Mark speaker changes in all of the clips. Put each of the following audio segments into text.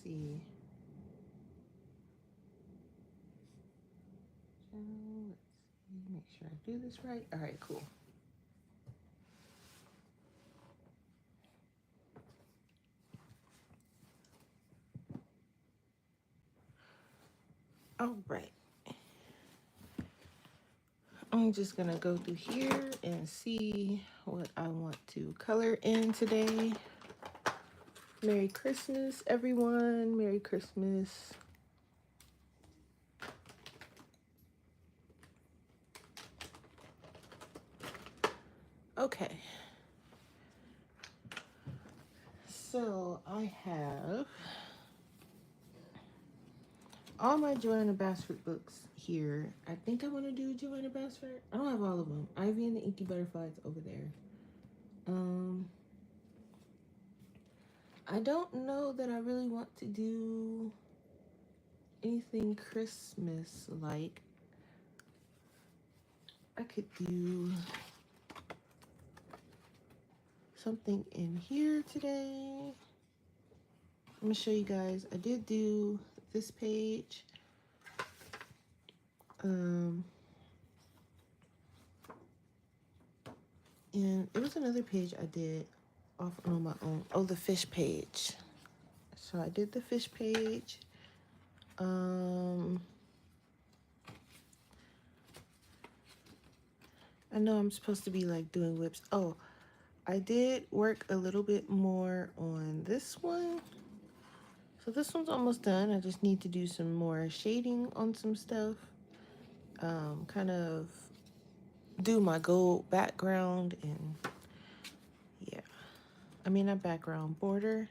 Speaker 1: see. So let's see, make sure I do this right. All right, cool. All right. I'm just gonna go through here and see what I want to color in today. Merry Christmas, everyone. Merry Christmas. Okay. So I have all my Joanna Bast books here. I think I want to do Joanna Bast. I don't have all of them. Ivy and the Inky Butterflies over there. I don't know that I really want to do anything Christmas like. I could do something in here today. I'm gonna show you guys. I did do this page. And it was another page I did off on my own. Oh, the fish page. So I did the fish page. I know I'm supposed to be like doing whips. Oh, I did work a little bit more on this one. So this one's almost done. I just need to do some more shading on some stuff. Kind of do my gold background and yeah. I mean, not background, border.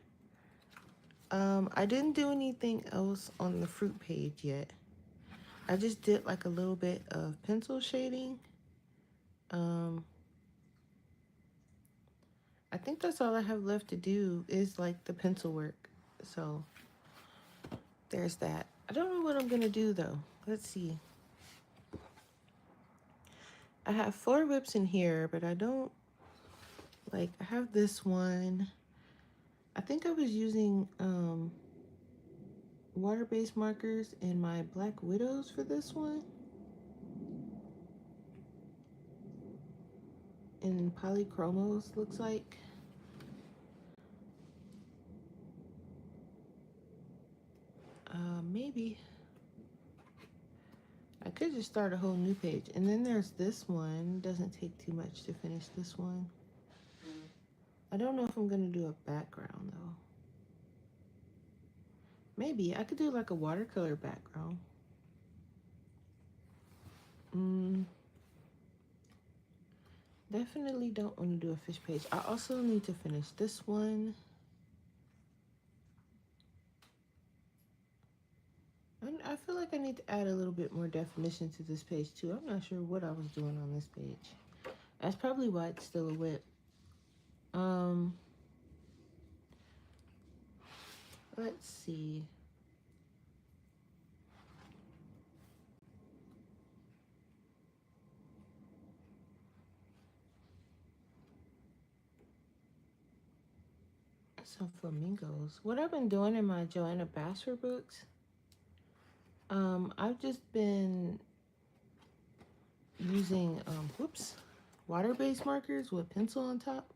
Speaker 1: I didn't do anything else on the fruit page yet. I just did like a little bit of pencil shading. I think that's all I have left to do is like the pencil work. So there's that. I don't know what I'm gonna do though. Let's see. I have 4 whips in here, but I don't like, I have this one. I think I was using water-based markers in my Black Widows for this one. In polychromos, looks like. Maybe. I could just start a whole new page. And then there's this one. Doesn't take too much to finish this one. I don't know if I'm going to do a background, though. Maybe. I could do like a watercolor background. Definitely don't want to do a fish page. I also need to finish this one. I feel like I need to add a little bit more definition to this page too. I'm not sure what I was doing on this page. That's probably why it's still a whip. Let's see. Some flamingos. What I've been doing in my Joanna Bast books, I've just been using water-based markers with pencil on top.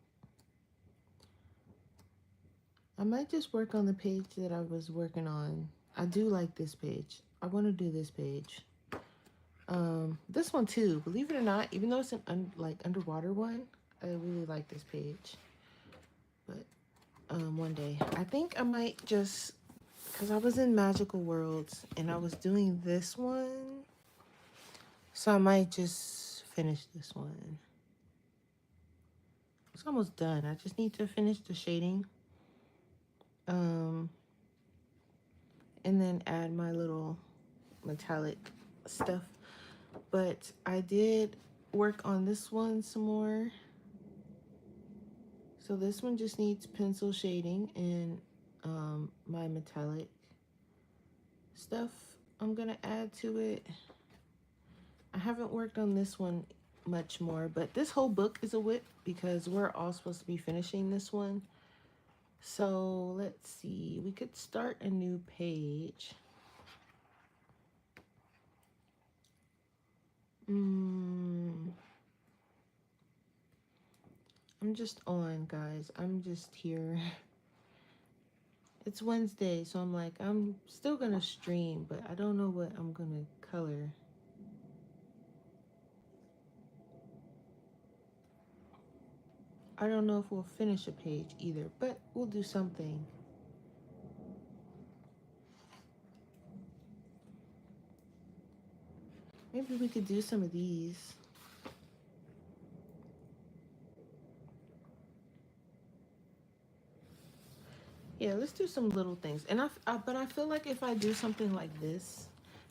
Speaker 1: I might just work on the page that I was working on. I do like this page. I want to do this page. This one too, believe it or not, even though it's an like underwater one, I really like this page. But one day, I think I might just, because I was in Magical Worlds and I was doing this one, so I might just finish this one. It's almost done. I just need to finish the shading. And then add my little metallic stuff. But I did work on this one some more. So this one just needs pencil shading and my metallic stuff I'm gonna add to it. I haven't worked on this one much more, but this whole book is a whip because we're all supposed to be finishing this one. So let's see, we could start a new page. I'm just on, guys. I'm just here. It's Wednesday, so I'm like, I'm still gonna stream, but I don't know what I'm gonna color. I don't know if we'll finish a page either, but we'll do something. Maybe we could do some of these. Yeah, let's do some little things. And but I feel like if I do something like this,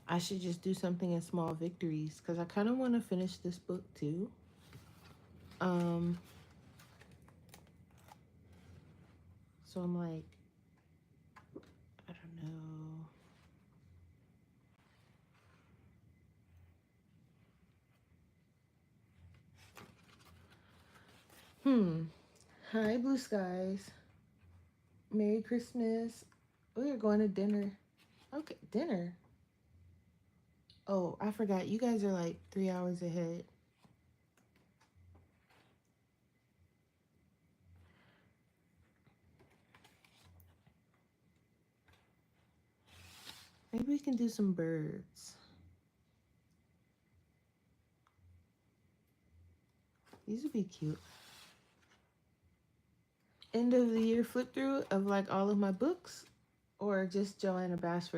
Speaker 1: I should just do something in small victories because I kind of want to finish this book too. So I'm like, I don't know. Hi, blue skies. Merry Christmas. We are going to dinner. Okay, dinner. Oh, I forgot. You guys are like 3 hours ahead. Maybe we can do some birds. These would be cute. End of the year flip through of like all of my books or just Joanna Bast.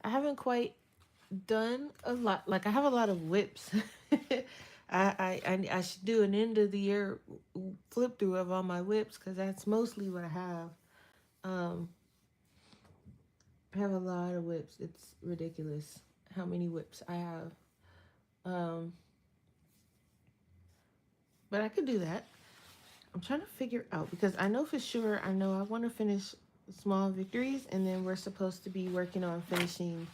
Speaker 1: I haven't quite done a lot. Like I have a lot of whips. I should do an end of the year flip through of all my whips because that's mostly what I have. I have a lot of whips. It's ridiculous how many whips I have. But I could do that. I'm trying to figure out because I know for sure I want to finish Small Victories and then we're supposed to be working on finishing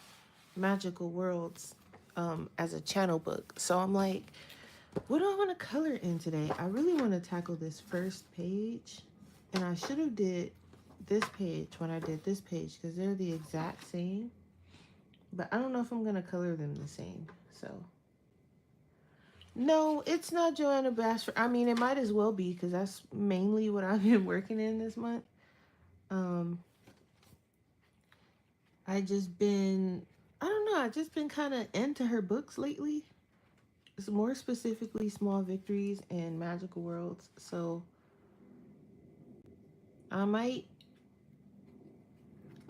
Speaker 1: Magical Worlds as a channel book. So I'm like, what do I want to color in today? I really want to tackle this first page, and I should have did this page when I did this page because they're the exact same, but I don't know if I'm going to color them the same. So no, it's not Joanna Bast. I mean, it might as well be because that's mainly what I've been working in this month. I don't know, I just been kind of into her books lately. It's more specifically Small Victories and Magical Worlds. So I might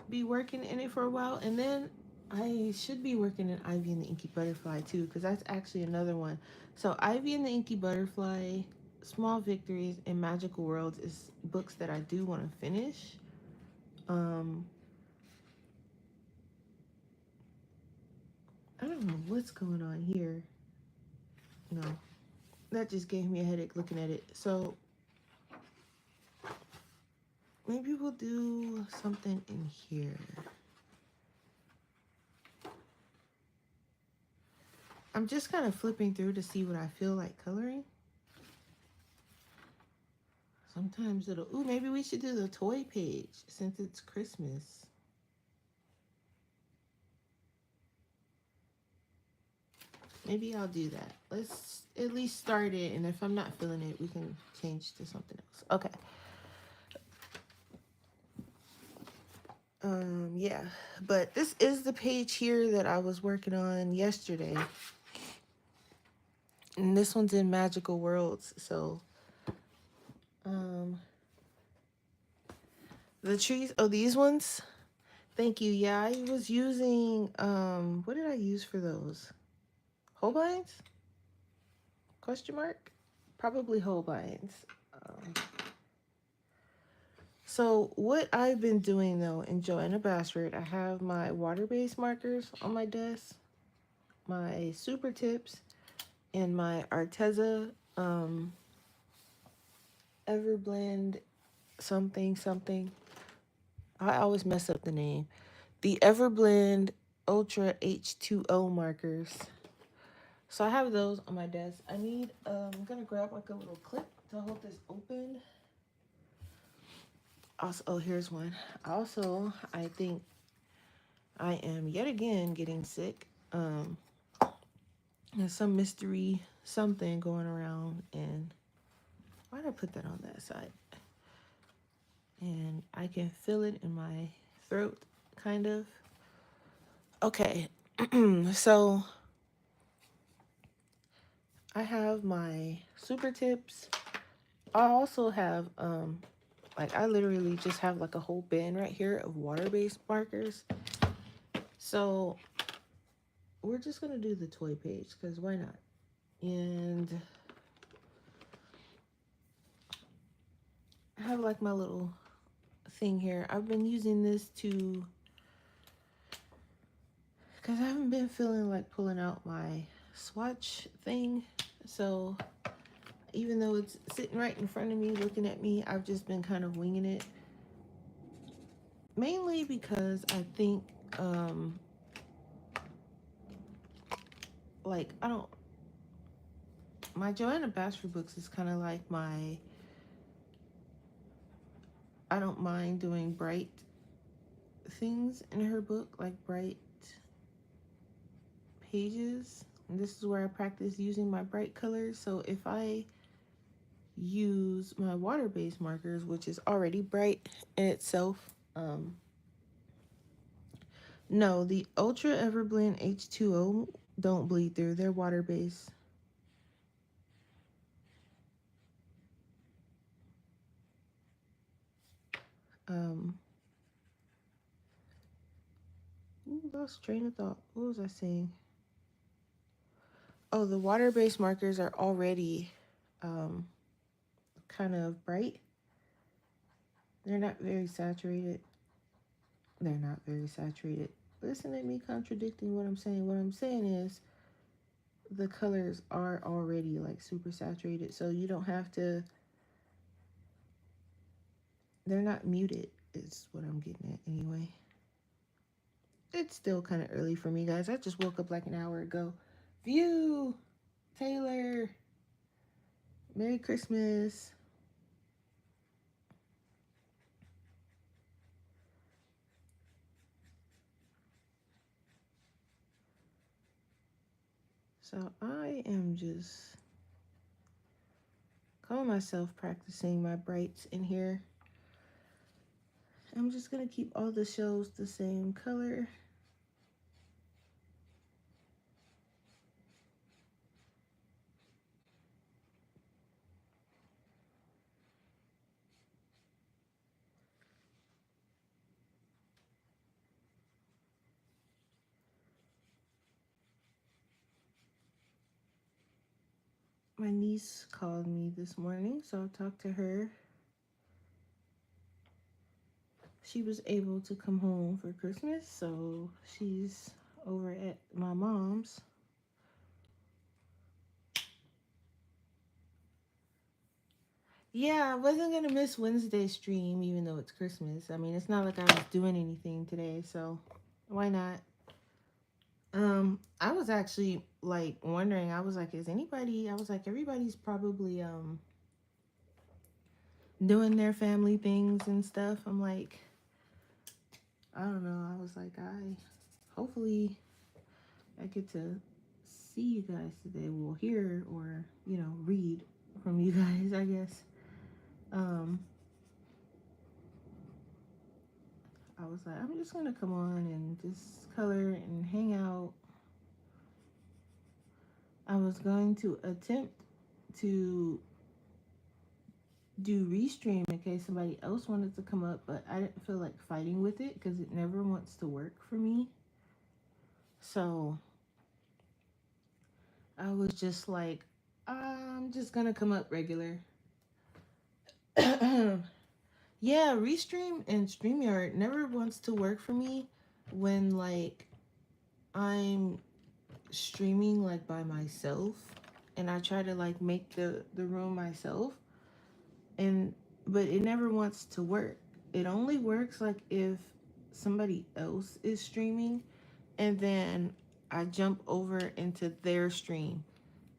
Speaker 1: be working in it for a while, and then I should be working in Ivy and the Inky Butterfly too, because that's actually another one. So Ivy and the Inky Butterfly, Small Victories, and Magical Worlds is books that I do want to finish. I don't know what's going on here. No, that just gave me a headache looking at it. So maybe we'll do something in here. I'm just kind of flipping through to see what I feel like coloring. Sometimes it'll, ooh, maybe we should do the toy page since it's Christmas. Maybe I'll do that. Let's at least start it, and if I'm not feeling it, we can change to something else. Okay. Yeah, but this is the page here that I was working on yesterday. And this one's in Magical Worlds, so the trees, oh, these ones? Thank you. Yeah, I was using what did I use for those? Holbeins? Question mark? Probably Holbeins. So what I've been doing though in Joanna Bast, I have my water-based markers on my desk, my super tips, and my Arteza Everblend something. I always mess up the name. The Everblend Ultra H2O markers. So I have those on my desk. I need I'm gonna grab like a little clip to hold this open. Also, oh, here's one. Also, I think I am yet again getting sick. There's some mystery something going around, and why did I put that on that side? And I can feel it in my throat, kind of. Okay, so I have my super tips. I also have like I literally just have like a whole bin right here of water-based markers. So we're just gonna do the toy page because why not? And I have like my little thing here. I've been using this to, because I haven't been feeling like pulling out my swatch thing. So even though it's sitting right in front of me looking at me, I've just been kind of winging it. Mainly because I think like my Joanna Bast books is kind of like my, I don't mind doing bright things in her book, like bright pages. And this is where I practice using my bright colors. So if I use my water-based markers, which is already bright in itself, no, the Ultra Everblend H2O don't bleed through. They're water-based. Lost train of thought. What was I saying? Oh, the water-based markers are already kind of bright. They're not very saturated. They're not very saturated. Listen to me contradicting what I'm saying. What I'm saying is the colors are already like super saturated, so you don't have to, they're not muted is what I'm getting at anyway. It's still kind of early for me, guys. I just woke up like an hour ago. View, Taylor, Merry Christmas. So I am just calling myself practicing my brights in here. I'm just gonna keep all the shells the same color. My niece called me this morning, so I'll talk to her. She was able to come home for Christmas, so she's over at my mom's. Yeah, I wasn't gonna miss Wednesday's stream, even though it's Christmas. I mean, it's not like I was doing anything today, so why not? I was actually like wondering, I was like, is anybody, I was like, everybody's probably doing their family things and stuff. I'm like, I don't know. I was like, hopefully I get to see you guys today. Well, hear or, you know, read from you guys, I guess. I was like, I'm just gonna come on and just color and hang out. I was going to attempt to do Restream in case somebody else wanted to come up, but I didn't feel like fighting with it because it never wants to work for me. So I was just like, I'm just gonna come up regular. Yeah, Restream and StreamYard never wants to work for me when like I'm streaming like by myself and I try to like make the room myself, and but it never wants to work. It only works like if somebody else is streaming and then I jump over into their stream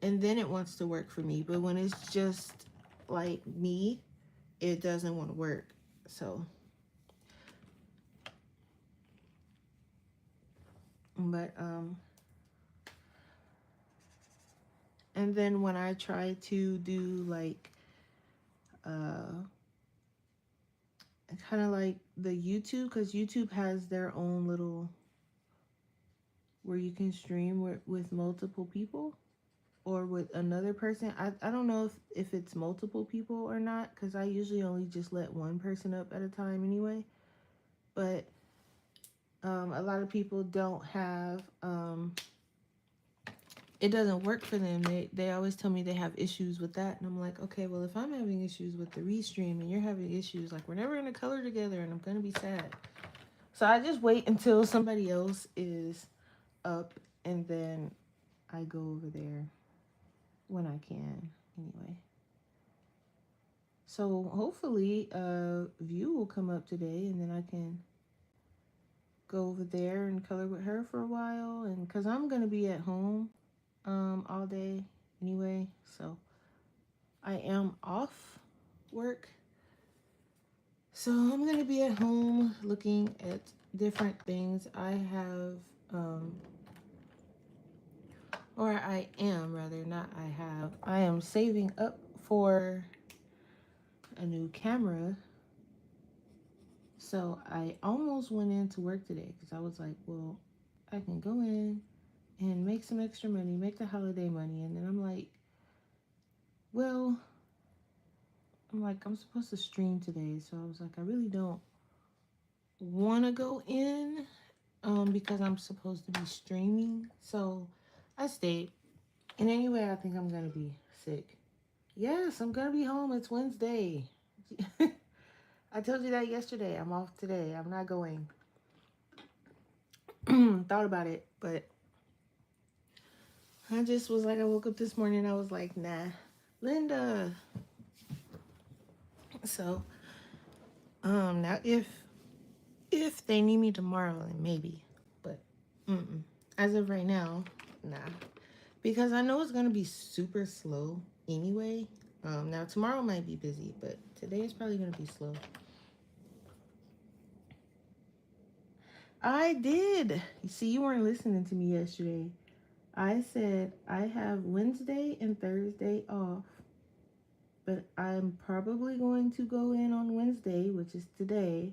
Speaker 1: and then it wants to work for me. But when it's just like me, it doesn't want to work. So, but and then when I try to do like kind of like the YouTube, because YouTube has their own little where you can stream with multiple people or with another person. I don't know if it's multiple people or not, because I usually only just let one person up at a time anyway. But a lot of people don't have it doesn't work for them. They always tell me they have issues with that, and I'm like, okay, well, if I'm having issues with the Restream and you're having issues, like, we're never gonna color together, and I'm gonna be sad. So I just wait until somebody else is up, and then I go over there when I can anyway. So hopefully View will come up today, and then I can go over there and color with her for a while, and because I'm gonna be at home all day anyway, so I am off work. So I'm gonna be at home looking at different things. I have or I am rather, not I have. I am saving up for a new camera. So I almost went into work today because I was like, well, I can go in and make some extra money, make the holiday money. And then I'm like, well, I'm supposed to stream today. So I was like, I really don't want to go in because I'm supposed to be streaming. So I stayed. And anyway, I think I'm going to be sick. Yes, I'm going to be home. It's Wednesday. I told you that yesterday. I'm off today. I'm not going. Thought about it, but I just was like, I woke up this morning and I was like, nah, Linda. So, now if they need me tomorrow, then maybe, but as of right now, nah, because I know it's gonna be super slow anyway. Now tomorrow might be busy, but today is probably gonna be slow. I did. You see, you weren't listening to me yesterday. I said I have Wednesday and Thursday off, but I'm probably going to go in on Wednesday, which is today.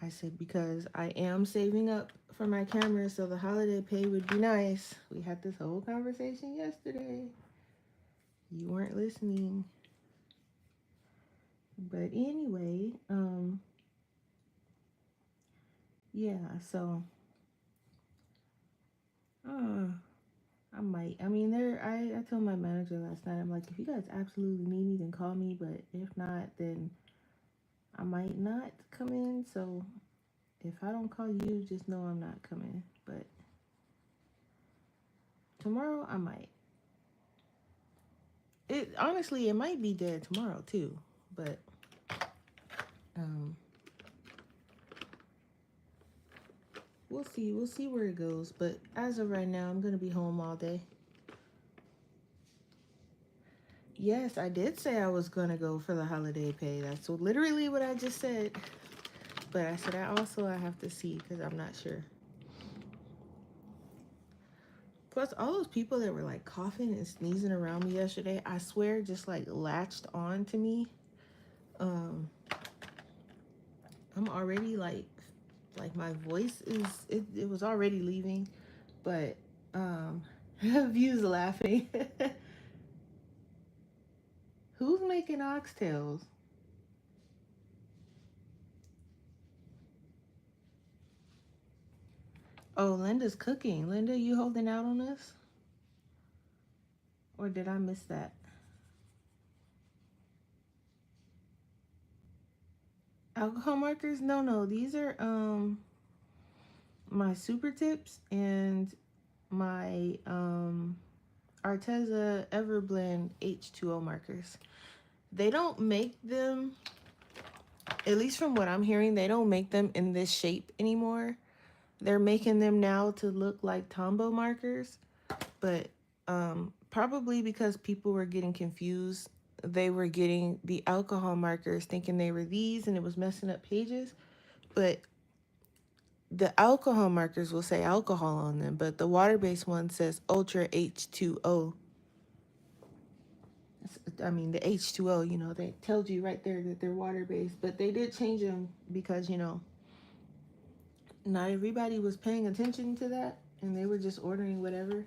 Speaker 1: I said because I am saving up for my camera, so the holiday pay would be nice. We had this whole conversation yesterday. You weren't listening. But anyway, yeah, so I might. I mean, I told my manager last night, I'm like, if you guys absolutely need me, then call me. But if not, then I might not come in. So if I don't call you, just know I'm not coming. But tomorrow I might. It honestly, it might be dead tomorrow too. But we'll see. We'll see where it goes. But as of right now, I'm gonna be home all day. Yes, I did say I was gonna go for the holiday pay. That's literally what I just said. But I said I have to see because I'm not sure. Plus, all those people that were like coughing and sneezing around me yesterday, I swear, just like latched on to me. I'm already like my voice is it was already leaving, but View's laughing. Who's making oxtails? Oh, Linda's cooking. Linda, you holding out on us? Or did I miss that? Alcohol markers? No. These are my super tips and my Arteza Everblend H2O markers. They don't make them, at least from what I'm hearing, they don't make them in this shape anymore. They're making them now to look like Tombow markers, but probably because people were getting confused. They were getting the alcohol markers thinking they were these and it was messing up pages. But the alcohol markers will say alcohol on them, but the water-based one says Ultra H2O. I mean, the H2O, they told you right there that they're water-based, but they did change them because, not everybody was paying attention to that and they were just ordering whatever.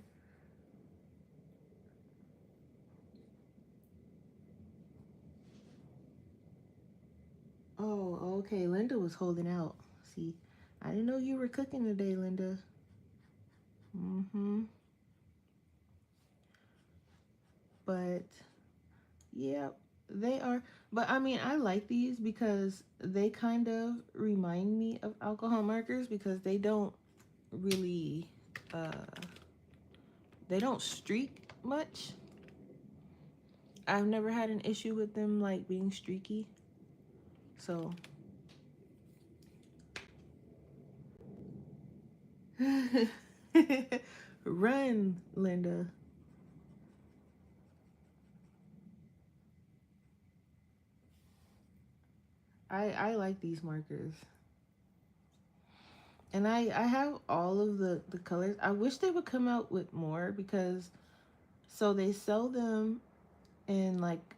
Speaker 1: Oh, okay. Linda was holding out. See, I didn't know you were cooking today, Linda. Mm-hmm. But yeah, they are. But I mean, I like these because they kind of remind me of alcohol markers because they don't really, uh, they don't streak much. I've never had an issue with them like being streaky. So run, Linda. I like these markers. And I have all of the colors. I wish they would come out with more because so they sell them in like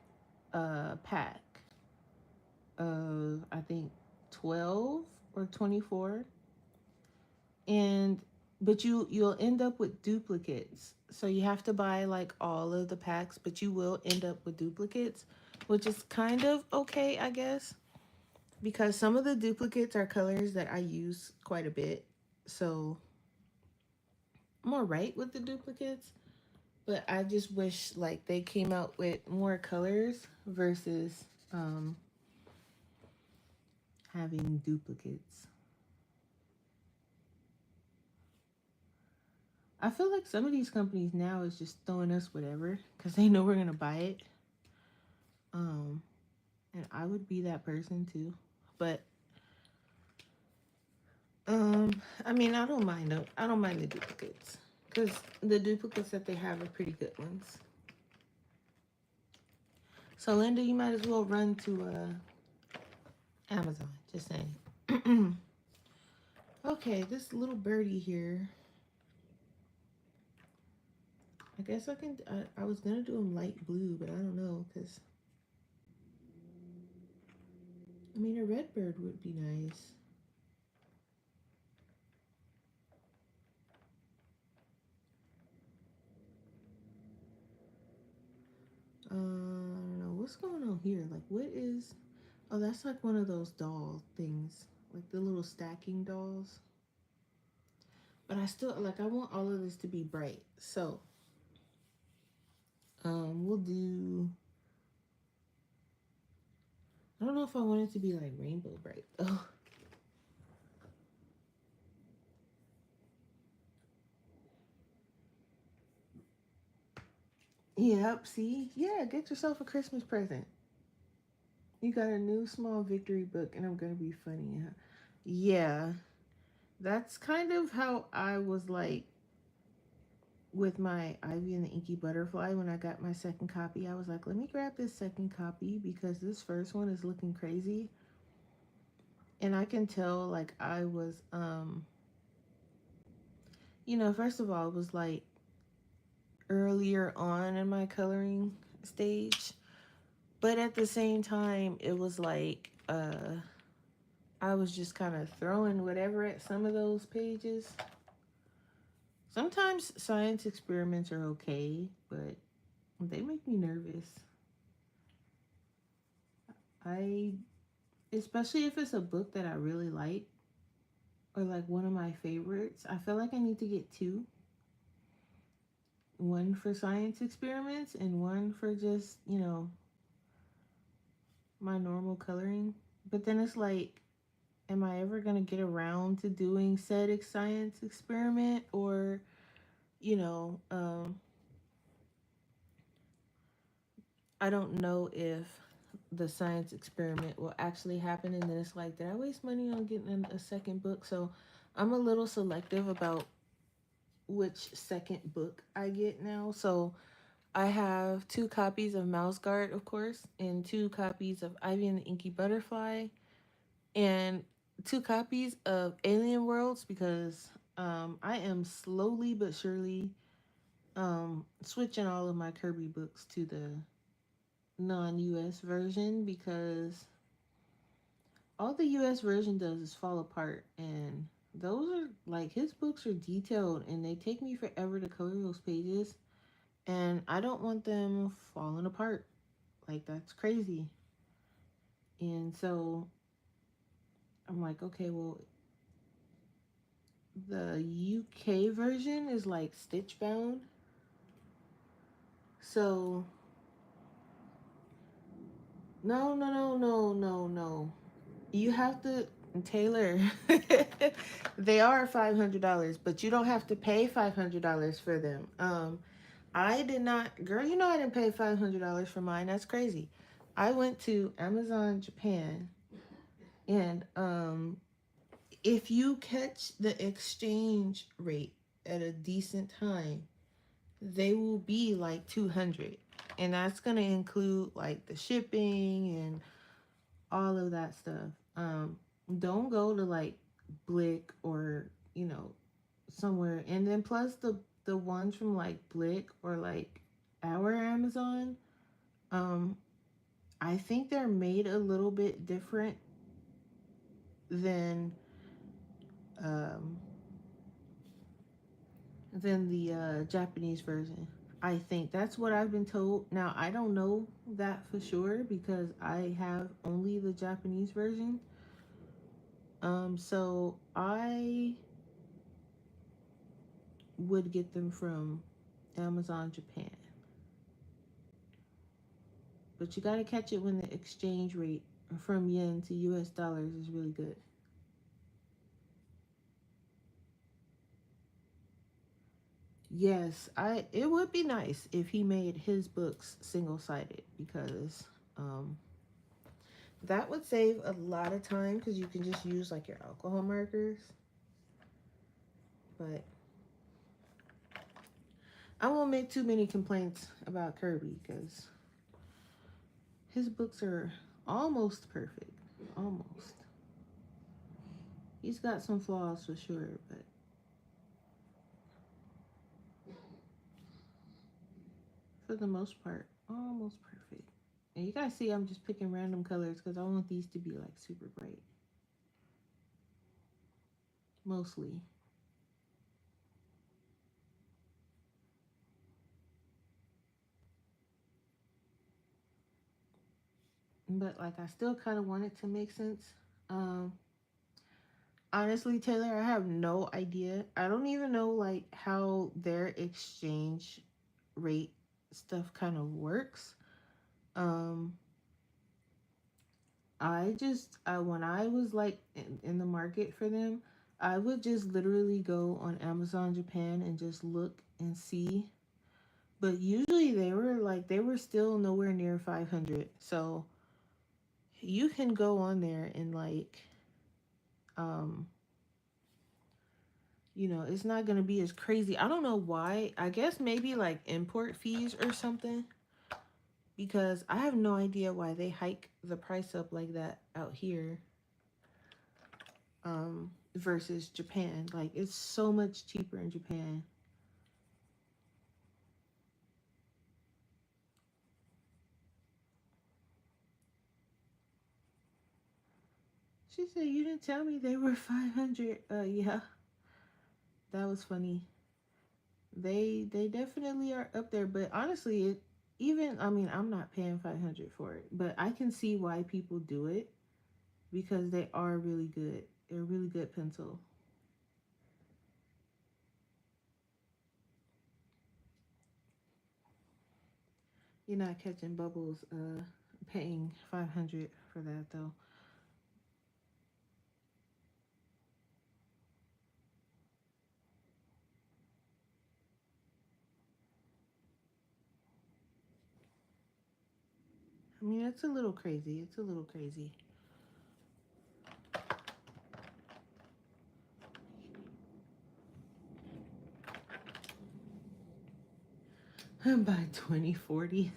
Speaker 1: a pack of I think 12 or 24, and but you'll end up with duplicates. So you have to buy like all of the packs, but you will end up with duplicates, which is kind of okay, I guess, because some of the duplicates are colors that I use quite a bit. So I'm all right with the duplicates, but I just wish like they came out with more colors versus having duplicates. I feel like some of these companies now is just throwing us whatever because they know we're gonna buy it. Um, and I would be that person too. But I mean, I don't mind them. I don't mind the duplicates because the duplicates that they have are pretty good ones. So Linda, you might as well run to Amazon. Just saying. Okay, this little birdie here. I guess I can. I was gonna do them light blue, but I don't know because I mean a red bird would be nice. I don't know what's going on here. Like, what is? Oh, that's like one of those doll things, like the little stacking dolls. But I still like. I want all of this to be bright. So, we'll do. I don't know if I want it to be like rainbow bright. Oh, yep. See, yeah. Get yourself a Christmas present. You got a new small victory book, and I'm gonna be funny. Huh? Yeah, that's kind of how I was like with my Ivy and the Inky Butterfly when I got my second copy. I was like, let me grab this second copy because this first one is looking crazy. And I can tell like I was first of all, it was like earlier on in my coloring stage. But at the same time, it was like I was just kind of throwing whatever at some of those pages. Sometimes science experiments are okay, but they make me nervous. I, especially if it's a book that I really like or like one of my favorites, I feel like I need to get two. One for science experiments and one for just, my normal coloring. But then it's like, am I ever going to get around to doing said science experiment or, you know, um, I don't know if the science experiment will actually happen. And then it's like, did I waste money on getting a second book? So I'm a little selective about which second book I get now. So I have 2 copies of Mouse Guard, of course, and 2 copies of Ivy and the Inky Butterfly, and 2 copies of Alien Worlds because I am slowly but surely switching all of my Kirby books to the non-US version because all the US version does is fall apart, and those are like his books are detailed and they take me forever to color those pages, and I don't want them falling apart. Like that's crazy. And so I'm like, okay, well, the UK version is like stitch bound. So no. You have to, Taylor. They are $500, but you don't have to pay $500 for them. I did not, girl. You know I didn't pay $500 for mine. That's crazy. I went to Amazon Japan, and if you catch the exchange rate at a decent time, they will be like 200, and that's gonna include like the shipping and all of that stuff. Don't go to like Blick or somewhere, and then plus the ones from like Blick or like our Amazon, um, I think they're made a little bit different than um the Japanese version. I think that's what I've been told. Now I don't know that for sure because I have only the Japanese version. So I would get them from Amazon Japan. But you gotta catch it when the exchange rate from yen to US dollars is really good. Yes, it would be nice if he made his books single-sided because um that would save a lot of time because you can just use like your alcohol markers. But I won't make too many complaints about Kirby because his books are almost perfect. Almost. He's got some flaws for sure, but for the most part, almost perfect. And you guys see I'm just picking random colors because I want these to be like super bright. Mostly. But like I still kind of want it to make sense. Um, Honestly, Taylor, I have no idea. I don't even know like how their exchange rate stuff kind of works. Um, when I was like in the market for them, I would just literally go on Amazon Japan and just look and see. But usually they were still nowhere near 500. So you can go on there and like um it's not going to be as crazy. I don't know why. I guess maybe like import fees or something because I have no idea why they hike the price up like that out here versus Japan. Like it's so much cheaper in Japan. She said you didn't tell me they were 500. Yeah, that was funny. They definitely are up there, but honestly, I mean, I'm not paying 500 for it, but I can see why people do it because they are really good. They're a really good pencil. You're not catching bubbles paying 500 for that though. I mean, it's a little crazy. It's a little crazy. by 2040.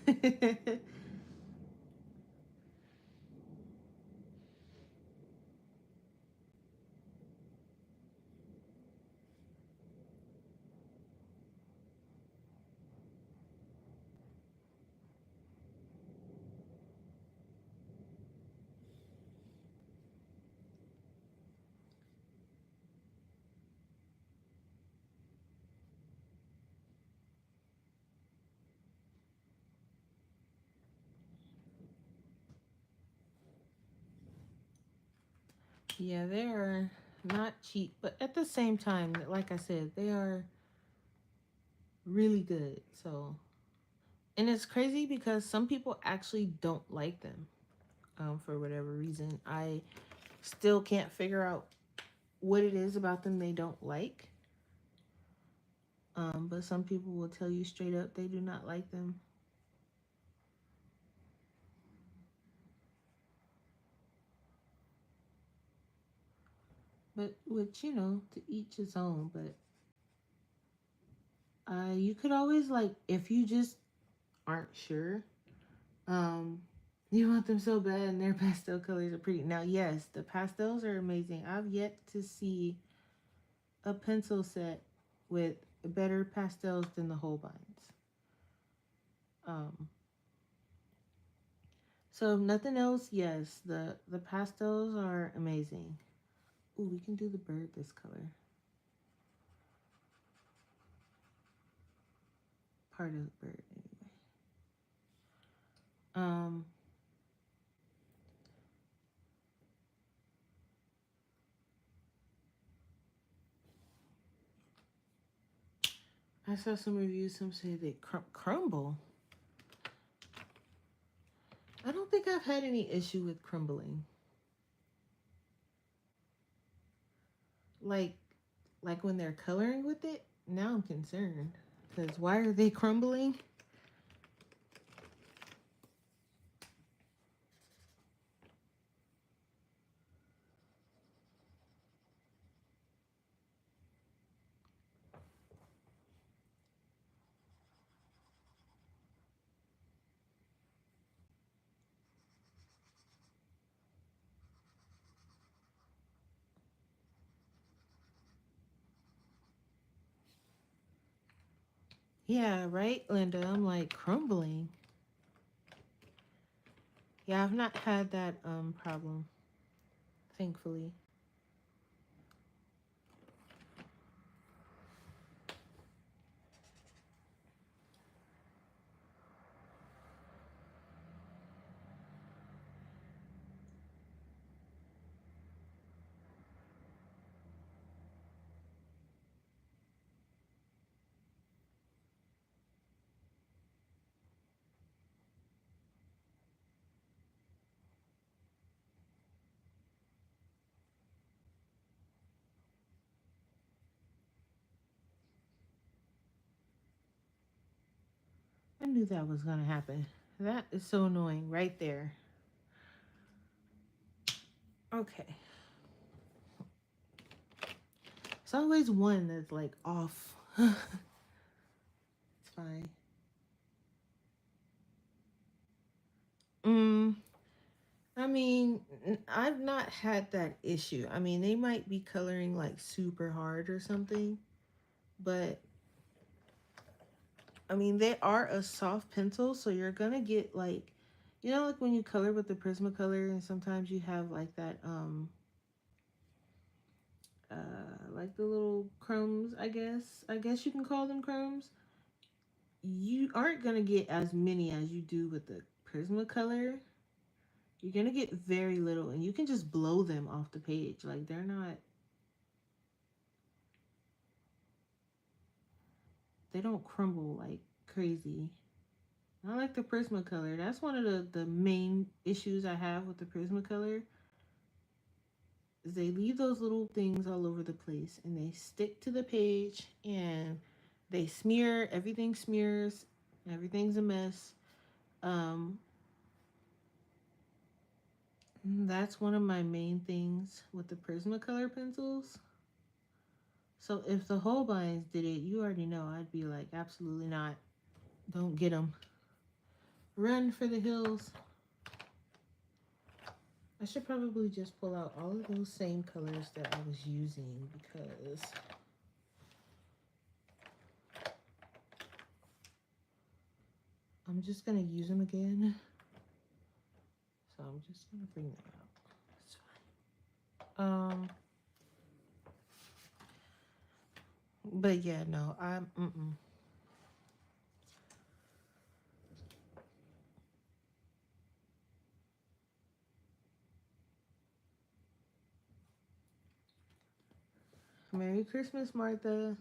Speaker 1: Yeah, they are not cheap, but at the same time, like I said, they are really good. So, and it's crazy because some people actually don't like them, for whatever reason. I still can't figure out what it is about them they don't like. But some people will tell you straight up they do not like them. But which, to each his own. But you could always, like, if you just aren't sure, um, you want them so bad and their pastel colors are pretty. Now, yes, the pastels are amazing. I've yet to see a pencil set with better pastels than the Holbeins. Um, so if nothing else, yes, the pastels are amazing. Ooh, we can do the bird this color. Part of the bird anyway. Um, I saw some reviews. Some say they crumble. I don't think I've had any issue with crumbling. Like, like when they're coloring with it. Now I'm concerned because why are they crumbling? Yeah, right, Linda. I'm like crumbling. Yeah, I've not had that problem, thankfully. I knew that was gonna happen. That is so annoying right there. Okay. It's always one that's like off. It's fine. Mm, I mean, I've not had that issue. I mean, they might be coloring like super hard or something, but I mean, they are a soft pencil, so you're gonna get like, like when you color with the Prismacolor, and sometimes you have like that, like the little crumbs. I guess you can call them crumbs. You aren't gonna get as many as you do with the Prismacolor. You're gonna get very little, and you can just blow them off the page. Like they don't crumble like crazy. Not like the Prismacolor. That's one of the main issues I have with the Prismacolor. Is they leave those little things all over the place, and they stick to the page, and they smear. Everything smears. Everything's a mess. Um, that's one of my main things with the Prismacolor pencils. So if the Holbeins did it, you already know I'd be like, absolutely not. Don't get them. Run for the hills. I should probably just pull out all of those same colors that I was using because I'm just going to use them again. So I'm just going to bring them out. That's fine. But yeah, no, I'm, Merry Christmas, Martha.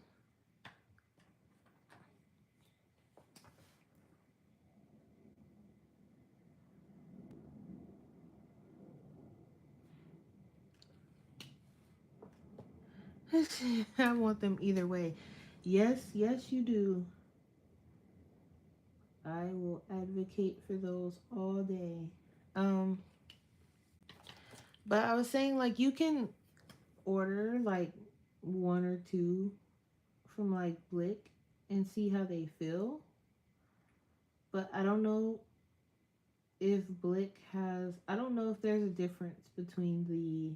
Speaker 1: I want them either way. Yes, yes, you do. I will advocate for those all day. But I was saying, like, you can order like one or two from like Blick and see how they feel. But I don't know if Blick has, I don't know if there's a difference between the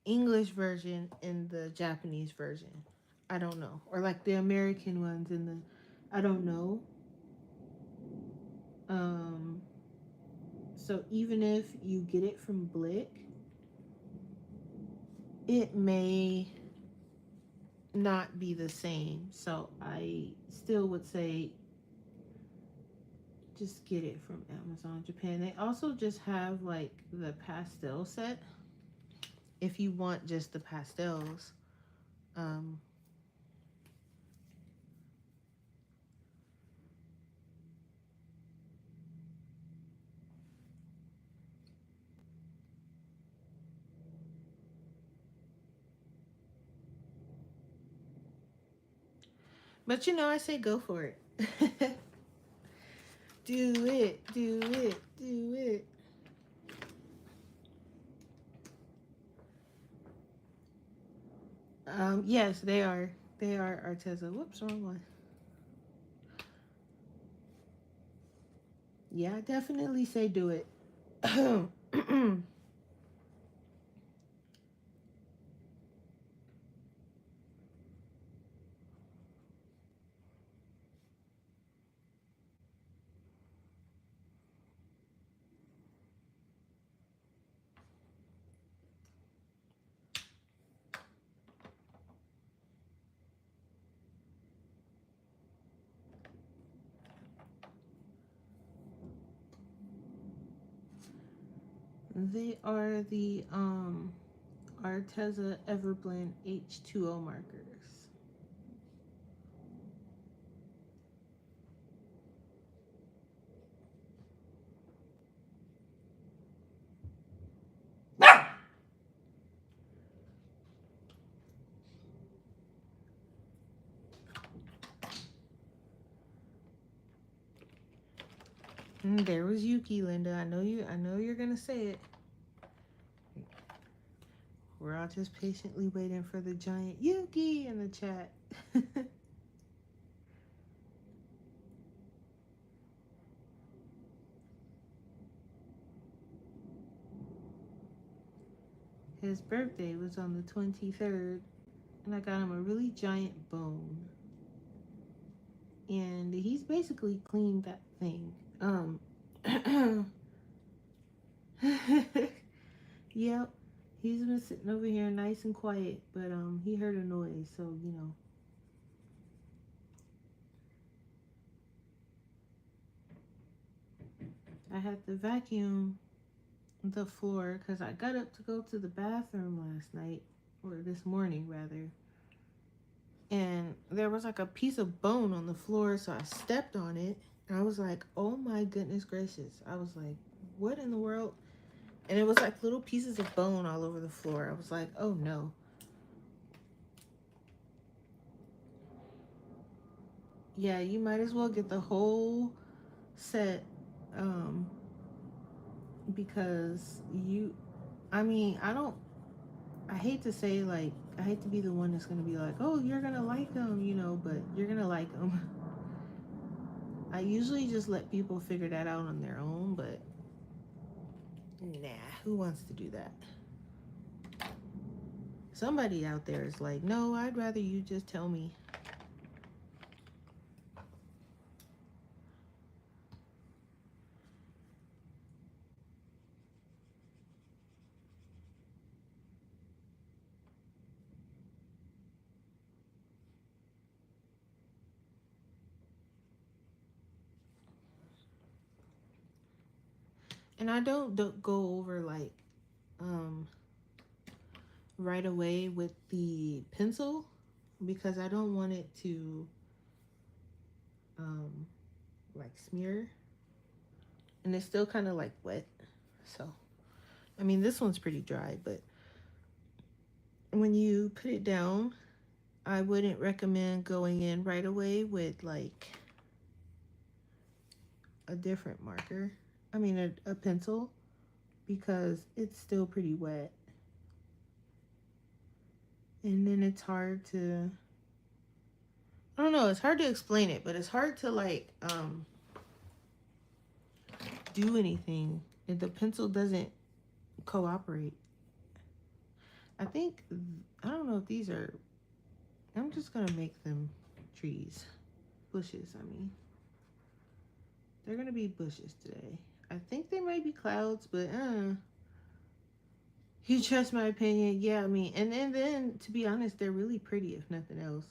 Speaker 1: English version and the Japanese version. I don't know. Or like the American ones and the, I don't know. So even if you get it from Blick, it may not be the same. So I still would say just get it from Amazon Japan. They also just have like the pastel set if you want just the pastels. But you know, I say go for it. Do it, do it, do it. Yes, they are. They are Arteza. Whoops, wrong one. Yeah, I definitely say do it. They are the Arteza Everblend H2O markers. There was Yuki, Linda. I know you. I know you're gonna say it. We're all just patiently waiting for the giant Yuki in the chat. His birthday was on the 23rd, and I got him a really giant bone. And he's basically cleaned that thing. Yep. He's been sitting over here nice and quiet, but he heard a noise, so you know. I had to vacuum the floor because I got up to go to the bathroom last night, or this morning rather, and there was like a piece of bone on the floor, so I stepped on it, and I was like, oh my goodness gracious. I was like, what in the world? And it was like little pieces of bone all over the floor. I was like, oh no. Yeah, you might as well get the whole set, because I mean, I hate to say, like, I hate to be the one that's going to be like, oh, you're going to like them, you know, but you're going to like them. I usually just let people figure that out on their own, but nah, who wants to do that? Somebody out there is like, no, I'd rather you just tell me. And I don't go over like um right away with the pencil because I don't want it to um like smear, and it's still kind of like wet. So I mean, this one's pretty dry, but when you put it down, I wouldn't recommend going in right away with like a different marker. I mean, a pencil, because it's still pretty wet. And then it's hard to, I don't know, it's hard to explain it, but it's hard to like do anything if the pencil doesn't cooperate. I think, I don't know if these are, I'm just gonna make them trees, bushes, I mean. They're gonna be bushes today. I think they might be clouds, but you trust my opinion? Yeah, I mean, and then to be honest, they're really pretty if nothing else.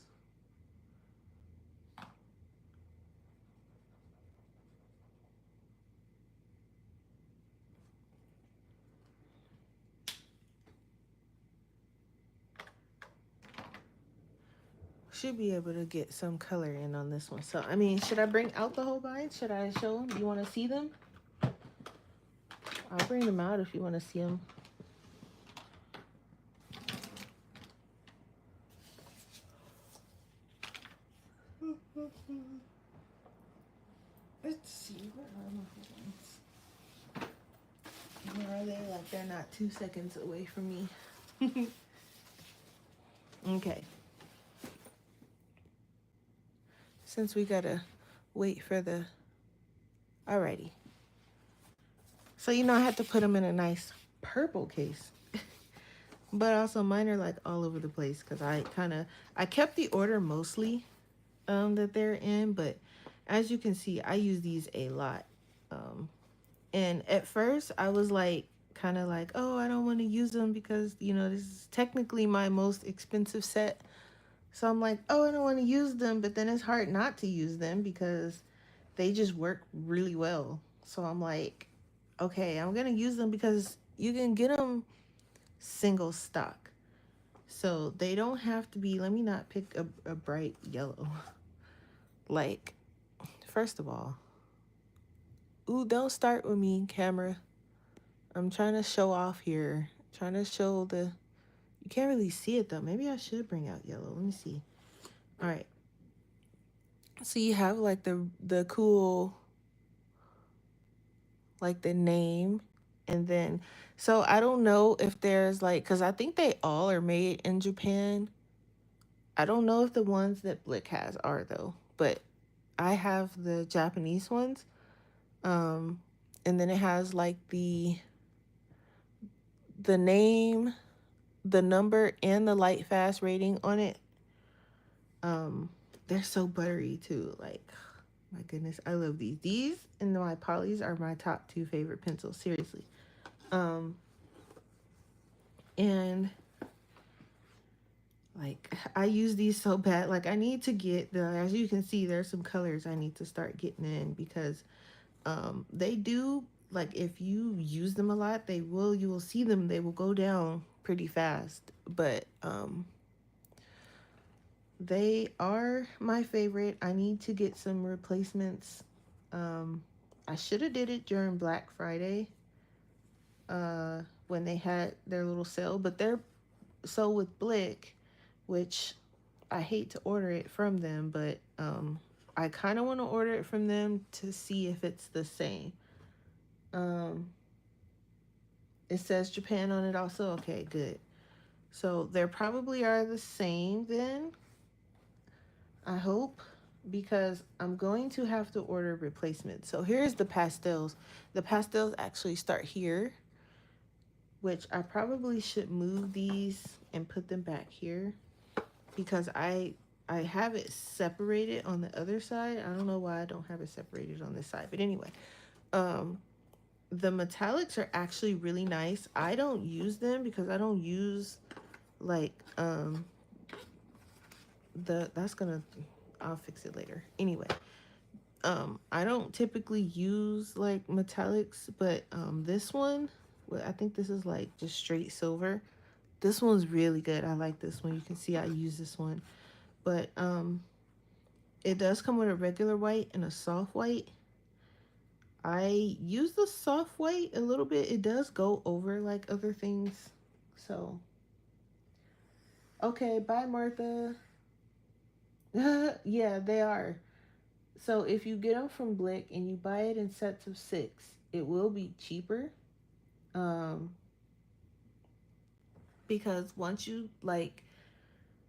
Speaker 1: Should be able to get some color in on this one. So I mean, should I bring out the whole vine? Should I show them? You want to see them? I'll bring them out if you want to see them. Let's see, where are my vines? Where are they? Like they're not 2 seconds away from me. Okay. Since we gotta wait for the, alrighty. So you know I had to put them in a nice purple case. But also mine are like all over the place because I kept the order mostly that they're in, but as you can see, I use these a lot. And at first I was like kind of like, oh, I don't want to use them because you know this is technically my most expensive set. So I'm like, oh, I don't want to use them, but then it's hard not to use them because they just work really well. So I'm like, okay, I'm gonna use them because you can get them single stock. So they don't have to be, let me not pick a bright yellow. Like, first of all, ooh, don't start with me, camera. I'm trying to show off here. Trying to show the, you can't really see it though. Maybe I should bring out yellow. Let me see. All right. So you have like the cool, like the name, and then, so I don't know if there's like, because I think they all are made in Japan. I don't know if the ones that Blick has are though, but I have the Japanese ones. Um, and then it has like the name, the number, and the light fast rating on it. Um, they're so buttery too. Like, my goodness, I love these. These and my polys are my top 2 favorite pencils. Seriously. Um, and like I use these so bad. Like I need to get the, as you can see, there's some colors I need to start getting in because they do, like if you use them a lot, you will see them, they will go down pretty fast. But they are my favorite. I need to get some replacements. I should have did it during Black Friday when they had their little sale, but they're so with Blick, which I hate to order it from them, but I kind of want to order it from them to see if it's the same. It says Japan on it also. Okay, good. So there probably are the same then. I hope, because I'm going to have to order replacements. So here's the pastels. The pastels actually start here, which I probably should move these and put them back here because I have it separated on the other side. I don't know why I don't have it separated on this side. But anyway, um the metallics are actually really nice. I don't use them because I don't use like that's gonna, I'll fix it later. Anyway, I don't typically use like metallics, but this one, well, I think this is like just straight silver. This one's really good. I like this one. You can see I use this one. But it does come with a regular white and a soft white. I use the soft white a little bit. It does go over like other things. So, okay, bye Martha. Yeah, they are. So if you get them from Blick and you buy it in sets of 6, it will be cheaper. Um, because once you like,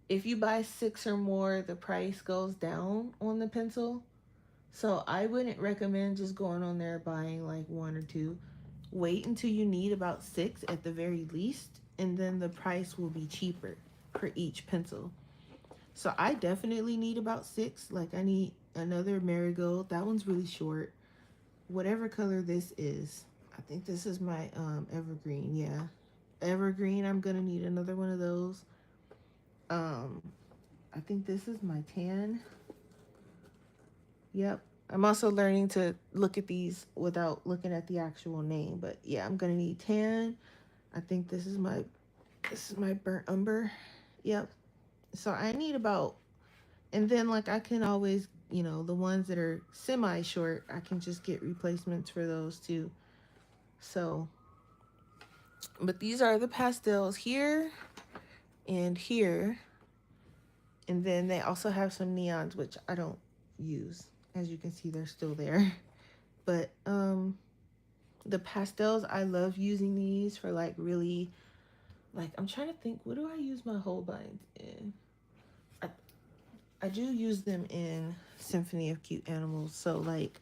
Speaker 1: if you buy 6 or more, the price goes down on the pencil. So I wouldn't recommend just going on there buying like 1 or 2. Wait until you need about 6 at the very least, and then the price will be cheaper for each pencil. So I definitely need about 6. Like I need another marigold. That one's really short. Whatever color this is. I think this is my evergreen. Yeah. Evergreen, I'm gonna need another one of those. Um I think this is my tan. Yep. I'm also learning to look at these without looking at the actual name, but yeah, I'm gonna need tan. I think this is my burnt umber. Yep. So I need about, and then like I can always, the ones that are semi short, I can just get replacements for those too. So, but these are the pastels here and here. And then they also have some neons, which I don't use. As you can see, they're still there. But the pastels, I love using these for like really, like I'm trying to think, what do I use my Holbeins in? I do use them in Symphony of Cute Animals. So like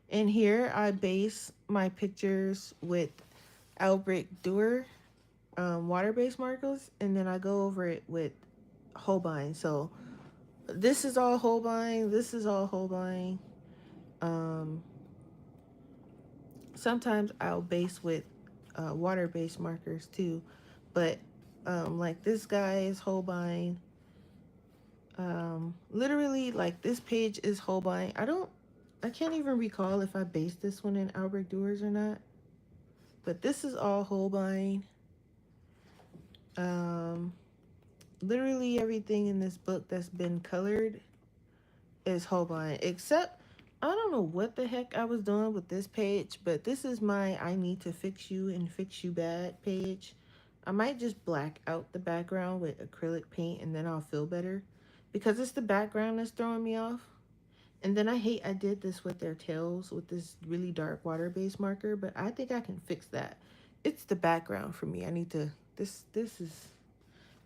Speaker 1: in here I base my pictures with Albrecht Dürer water-based markers, and then I go over it with Holbein. So this is all Holbein, this is all Holbein. Um Sometimes I'll base with water-based markers too, but like this guy is Holbein. Literally like this page is Holbein. I can't even recall if I based this one in Albrecht Dürer or not, but this is all Holbein. Um, Literally everything in this book that's been colored is Holbein, except I don't know what the heck I was doing with this page, but this is my I need to fix you and fix you bad page. I might just black out the background with acrylic paint and then I'll feel better because it's the background that's throwing me off. And then I hate I did this with their tails with this really dark water-based marker, but I think I can fix that. It's the background for me. I need to, this is,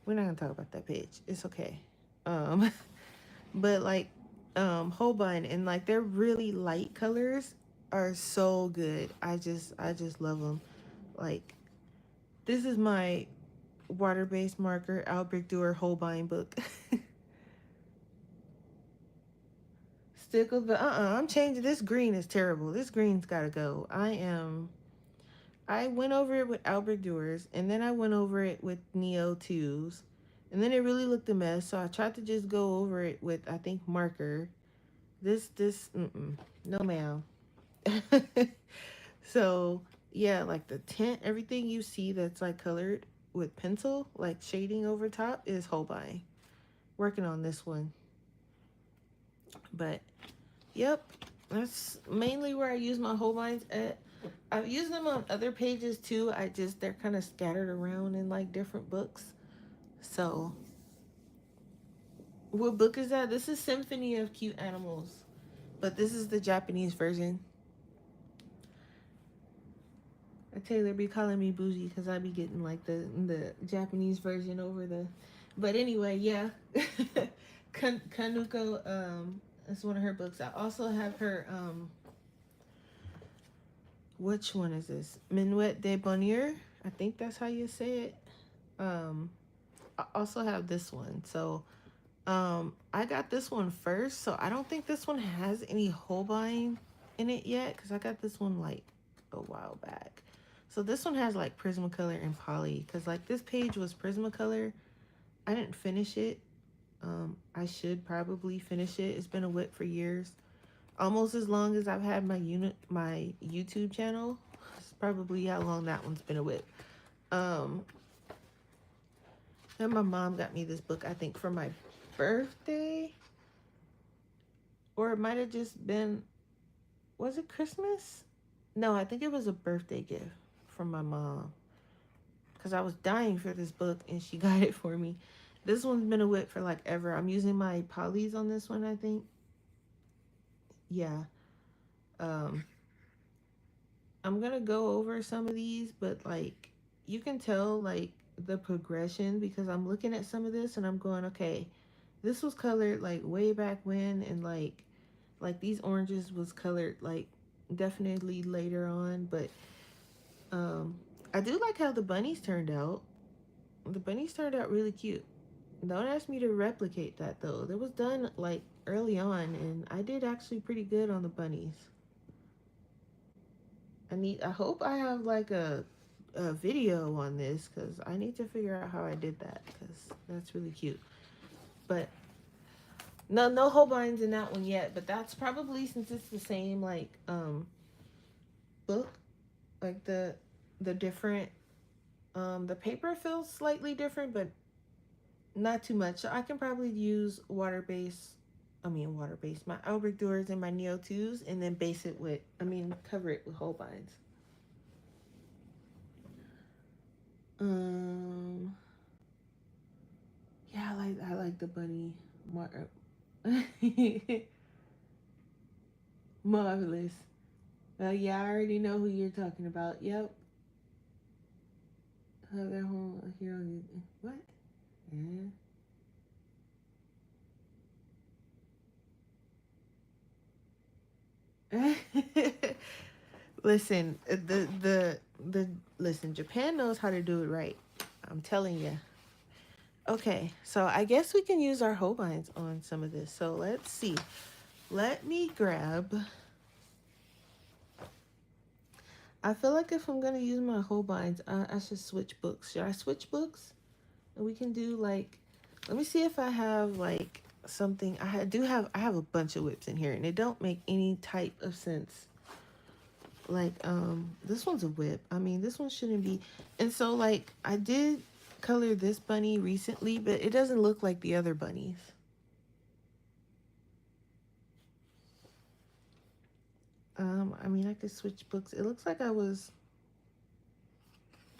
Speaker 1: we're not gonna talk about that page. It's okay. Um, but like, Holbein and like their really light colors are so good. I just love them. Like, this is my water-based marker, Albrecht Dürer Holbein book. Stickle, but I'm changing. This green is terrible. This green's gotta go. I went over it with Albrecht Dürer's, and then I went over it with Neo 2's, and then it really looked a mess, so I tried to just go over it with, I think, marker. No ma'am. So, yeah, like the tint, everything you see that's like colored with pencil, like shading over top, is Holbein. Working on this one. But, yep, that's mainly where I use my Holbeins at. I've used them on other pages too. They're kind of scattered around in like different books. So, what book is that? This is Symphony of Cute Animals, but this is the Japanese version. Taylor be calling me bougie because I be getting like the Japanese version over the. But anyway, yeah. Kanuko, is one of her books. I also have her, which one is this? Minuet de Bonheur. I think that's how you say it. I also have this one. So, I got this one first. So I don't think this one has any Holbein in it yet, because I got this one like a while back. So this one has like Prismacolor and Poly, because like this page was Prismacolor. I didn't finish it. I should probably finish it. It's been a whip for years, almost as long as I've had my YouTube channel. It's probably how long that one's been a whip. Um, and my mom got me this book, I think, for my birthday, or it might have just been, was it Christmas? No, I think it was a birthday gift from my mom, because I was dying for this book and she got it for me. This one's been a whip for like ever. I'm using my polys on this one, I think. Yeah. Um, I'm gonna go over some of these, but like you can tell like the progression, because I'm looking at some of this and I'm going, okay, this was colored like way back when, and like these oranges was colored like definitely later on, but um I do like how the bunnies turned out. The bunnies turned out really cute. Don't ask me to replicate that though. That was done like early on, and I did actually pretty good on the bunnies. I hope I have like a video on this, because I need to figure out how I did that, because that's really cute. But no Holbeins in that one yet, but that's probably, since it's the same like book, like the different the paper feels slightly different, but not too much. So I can probably use water base, my Albrecht Dürer and my Neo 2s, and then base it with, cover it with Holbeins. Um, yeah, I like the bunny. Marvelous. Yeah, I already know who you're talking about. Yep. Their home hero. What? Yeah. Listen, the listen. Japan knows how to do it right. I'm telling you. Okay, so I guess we can use our Holbeins on some of this. So let's see. Let me grab. I feel like if I'm gonna use my Holbeins, I should switch books. Should I switch books? And we can do like. Let me see if I have like something. I have a bunch of whips in here, and they don't make any type of sense. Like this one's a whip. This one shouldn't be. And so like I did color this bunny recently, but it doesn't look like the other bunnies. I could switch books. It looks like I was.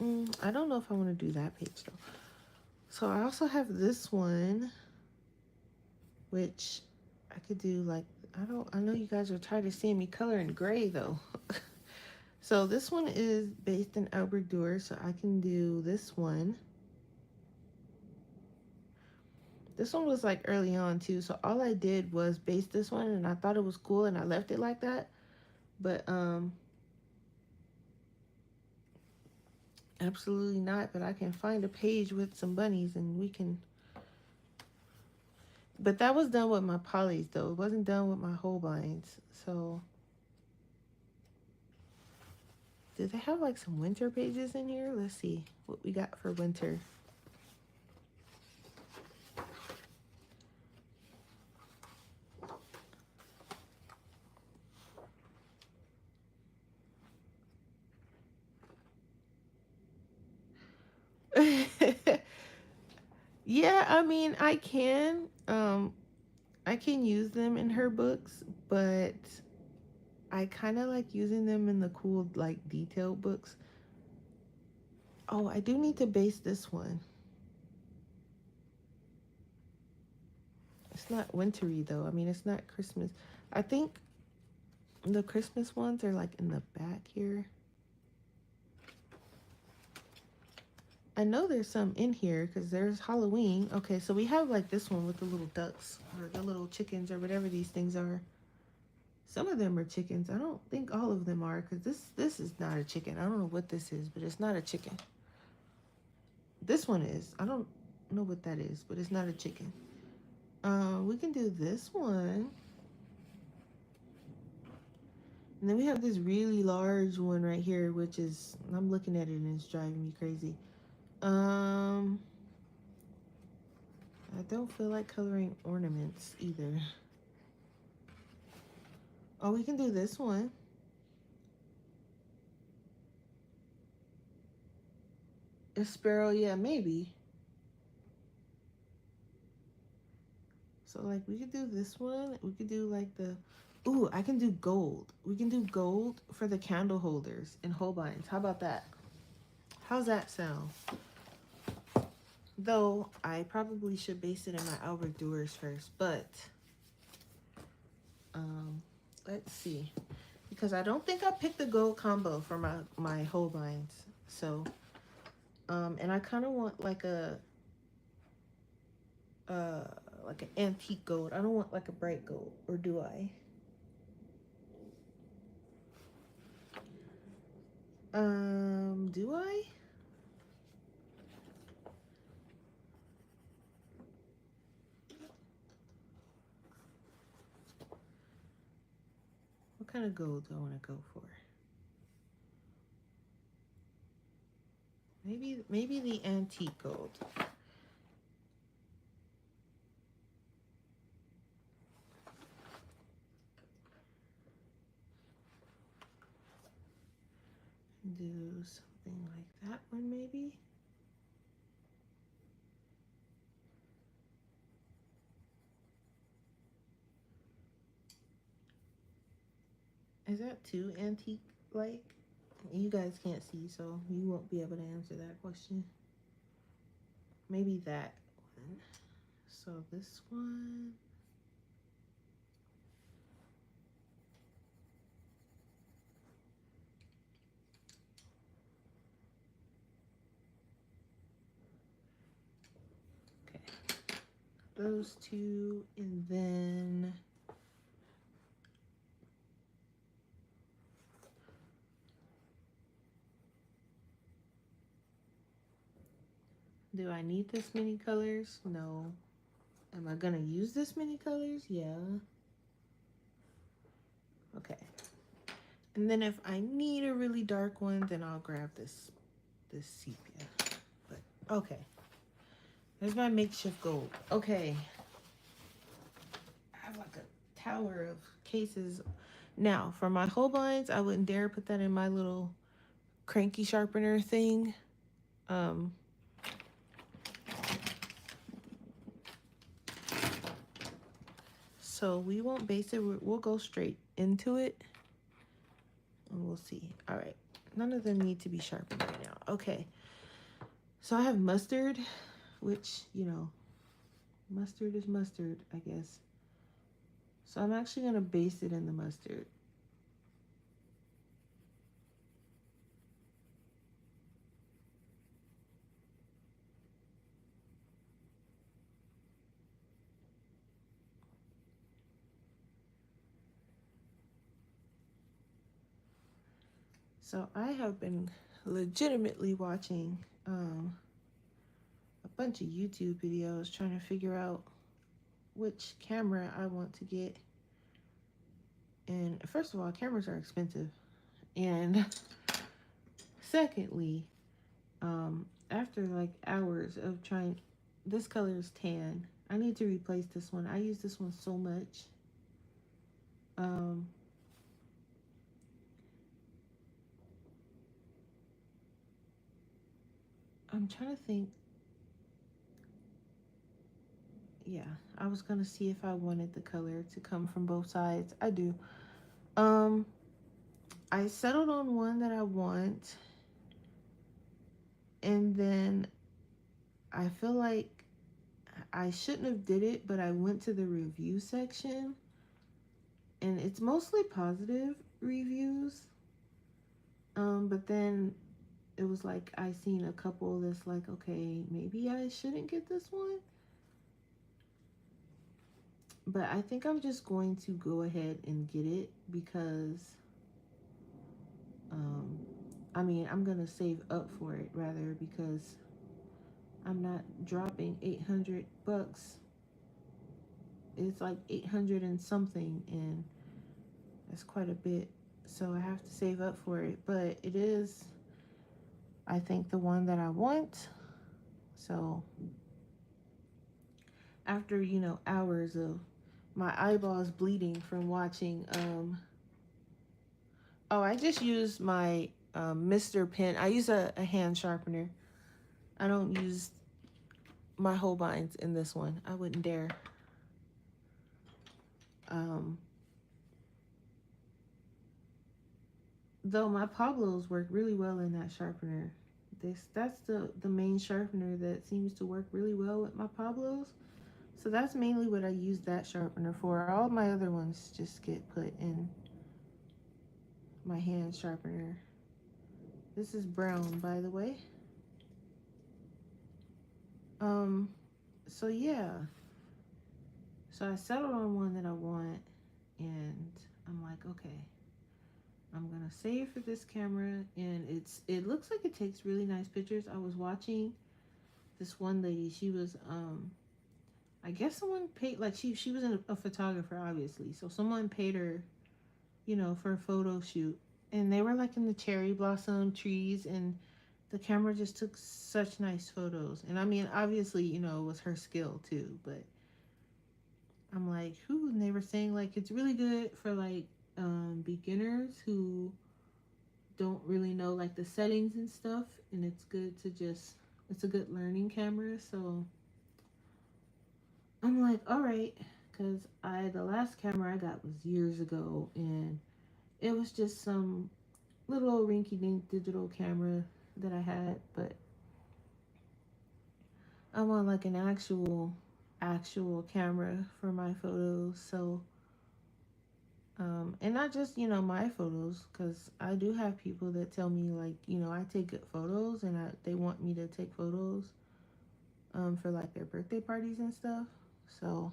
Speaker 1: I don't know if I want to do that page though. So I also have this one, which I could do like, I know you guys are tired of seeing me color in gray though. So this one is based in Albrecht Dürer, so I can do this one. This one was like early on too, so all I did was base this one, and I thought it was cool, and I left it like that. But absolutely not. But I can find a page with some bunnies, and we can. But that was done with my polys though. It wasn't done with my Holbeins. So do they have like some winter pages in here? Let's see what we got for winter. Yeah, I can use them in her books, but I kind of like using them in the cool like detailed books. Oh, I do need to base this one. It's not wintry though. It's not Christmas. I think the Christmas ones are like in the back here. I know there's some in here because there's Halloween. Okay, so we have like this one with the little ducks or the little chickens or whatever these things are. Some of them are chickens. I don't think all of them are because this is not a chicken. I don't know what this is, but it's not a chicken. This one is. I don't know what that is, but it's not a chicken. We can do this one. And then we have this really large one right here, which is, I'm looking at it and it's driving me crazy. I don't feel like coloring ornaments either. Oh, we can do this one. A sparrow, yeah, maybe. So like we could do this one. We could do like the, ooh, I can do gold. We can do gold for the candle holders and holbeins. How about that? How's that sound? Though I probably should base it in my Albert Doers first, but let's see. Because I don't think I picked the gold combo for my holbeins. So and I kind of want like like an antique gold. I don't want like a bright gold, or do I? Do I? What kind of gold do I want to go for? Maybe the antique gold. Do something like that one maybe. Is that too antique like? You guys can't see, so you won't be able to answer that question. Maybe that one. So this one. Okay. Those two, and then do I need this many colors? No. Am I gonna use this many colors? Yeah. Okay. And then if I need a really dark one, then I'll grab this sepia. But okay. There's my makeshift gold. Okay. I have like a tower of cases. Now, for my holbeins, I wouldn't dare put that in my little cranky sharpener thing. So we won't base it. We'll go straight into it. And we'll see. All right. None of them need to be sharpened right now. Okay. So I have mustard, which, you know, mustard is mustard, I guess. So I'm actually going to base it in the mustard. So I have been legitimately watching a bunch of YouTube videos trying to figure out which camera I want to get. And first of all, cameras are expensive. And secondly, after like hours of trying, this color is tan. I need to replace this one. I use this one so much. I'm trying to think. Yeah, I was gonna see if I wanted the color to come from both sides. I do. I settled on one that I want, and then I feel like I shouldn't have did it, but I went to the review section, and it's mostly positive reviews. But then it was like I seen a couple that's like, okay, maybe I shouldn't get this one. But I think I'm just going to go ahead and get it because, um, I mean, I'm going to save up for it rather because I'm not dropping 800 bucks. It's like 800 and something, and that's quite a bit. So I have to save up for it. But it is, I think, the one that I want. So after, hours of my eyeballs bleeding from watching, oh, I just use my Mr. Pen. I use a hand sharpener. I don't use my Holbeins in this one. I wouldn't dare. Um, though my Pablos work really well in that sharpener. That's the main sharpener that seems to work really well with my Pablos. So that's mainly what I use that sharpener for. All my other ones just get put in my hand sharpener. This is brown, by the way. So yeah. So I settled on one that I want, and I'm like, okay, I'm gonna save for this camera, and it looks like it takes really nice pictures. I was watching this one lady. She was I guess someone paid, like she was a photographer, obviously. So someone paid her, for a photo shoot, and they were like in the cherry blossom trees, and the camera just took such nice photos. And I mean, obviously, it was her skill too, but I'm like, who? And they were saying like it's really good for like beginners who don't really know like the settings and stuff, and it's a good learning camera. So I'm like, all right, because the last camera I got was years ago, and it was just some little rinky dink digital camera that I had, but I want like an actual camera for my photos. So and not just, my photos, because I do have people that tell me, like, I take good photos, and they want me to take photos for, like, their birthday parties and stuff. So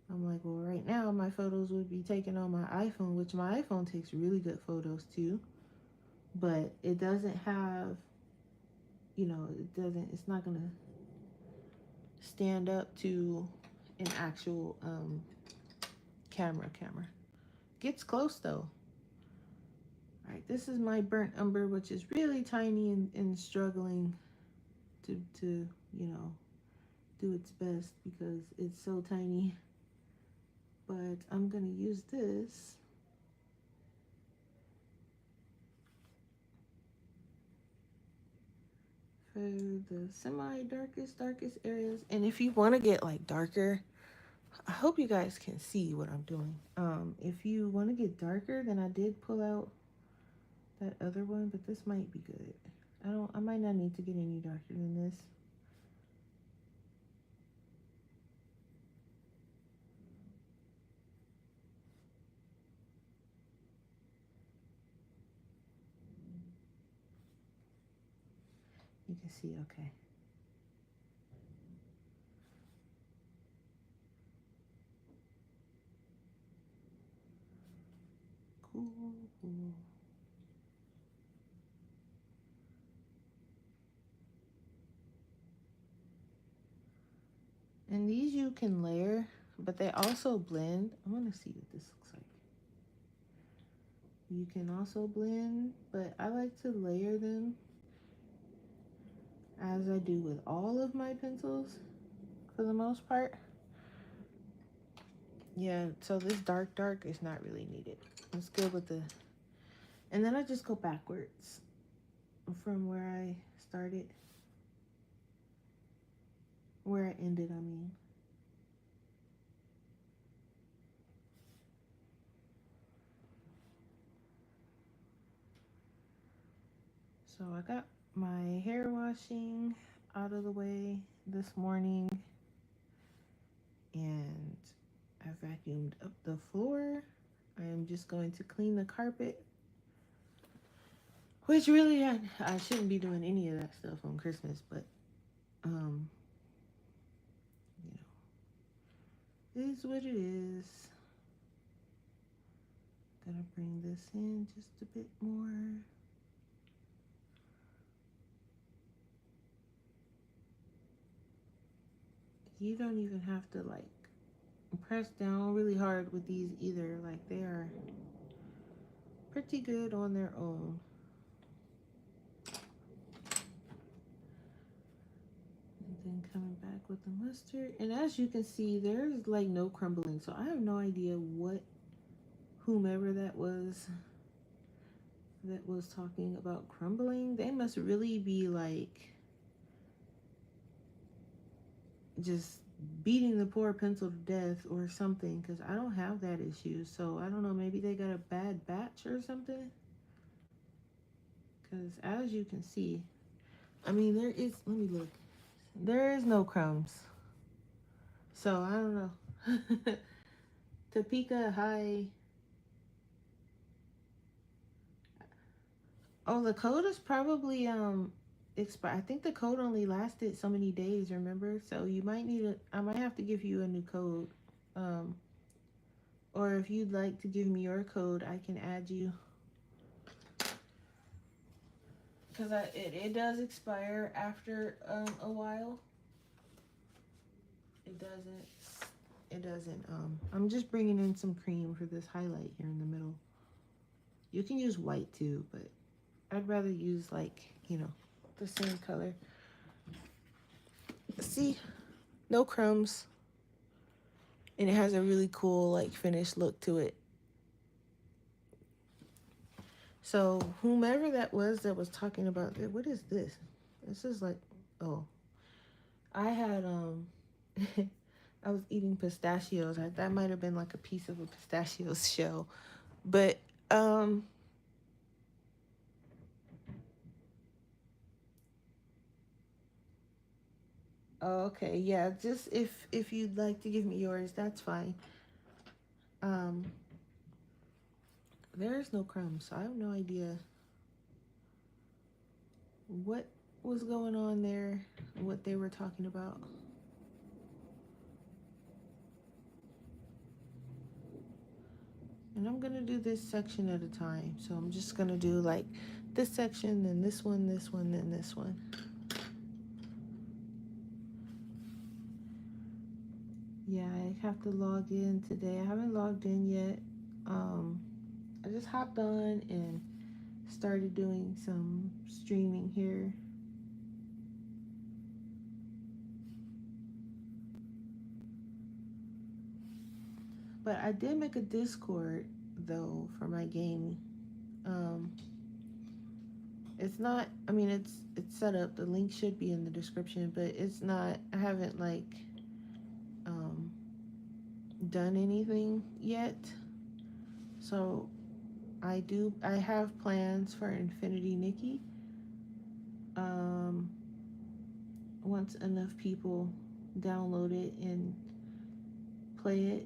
Speaker 1: I'm like, well, right now, my photos would be taken on my iPhone, which my iPhone takes really good photos, too. But it doesn't have, it's not going to stand up to an actual camera. Gets close, though. All right, this is my burnt umber, which is really tiny and struggling to do its best because it's so tiny. But I'm gonna use this for the darkest areas. And if you want to get like darker, I hope you guys can see what I'm doing. If you want to get darker, then I did pull out that other one, but this might be good. I might not need to get any darker than this. You can see, okay. Cool. And these you can layer, but they also blend. I want to see what this looks like. You can also blend, but I like to layer them as I do with all of my pencils for the most part. Yeah, so this dark is not really needed. Let's go with the, and then I just go backwards from where I started, where I ended, I mean. So I got my hair washing out of the way this morning, and I vacuumed up the floor. I am just going to clean the carpet. Which really, I shouldn't be doing any of that stuff on Christmas, but um, it is what it is. Gotta bring this in just a bit more. You don't even have to like press down really hard with these either. Like they are pretty good on their own. And then coming back with the mustard. And as you can see, there's like no crumbling. So I have no idea what whomever that was talking about crumbling. They must really be like just beating the poor pencil to death or something, because I don't have that issue. So I don't know, maybe they got a bad batch or something, because as you can see, I mean, there is, let me look, there is no crumbs. So I don't know. Topeka, hi. Oh, the code is probably expired. I think the code only lasted so many days, remember? So you might need I might have to give you a new code. Um or if you'd like to give me your code, I can add you. Because it does expire after a while. It doesn't. It doesn't. I'm just bringing in some cream for this highlight here in the middle. You can use white too, but I'd rather use like, the same color. See? No crumbs. And it has a really cool like finished look to it. So whomever that was talking about it, what is this? This is like, oh, I had I was eating pistachios. That might have been like a piece of a pistachio shell. But oh, okay, yeah, just if you'd like to give me yours, that's fine. Um there's no crumbs, so I have no idea what was going on there, what they were talking about. And I'm gonna do this section at a time. So I'm just gonna do like this section, then this one, then this one. Yeah, I have to log in today. I haven't logged in yet. I just hopped on and started doing some streaming here. But I did make a Discord though for my game. Um, it's not. I mean, it's set up. The link should be in the description, but it's not. I haven't like um, done anything yet. So I have plans for Infinity Nikki. Um, once enough people download it and play it,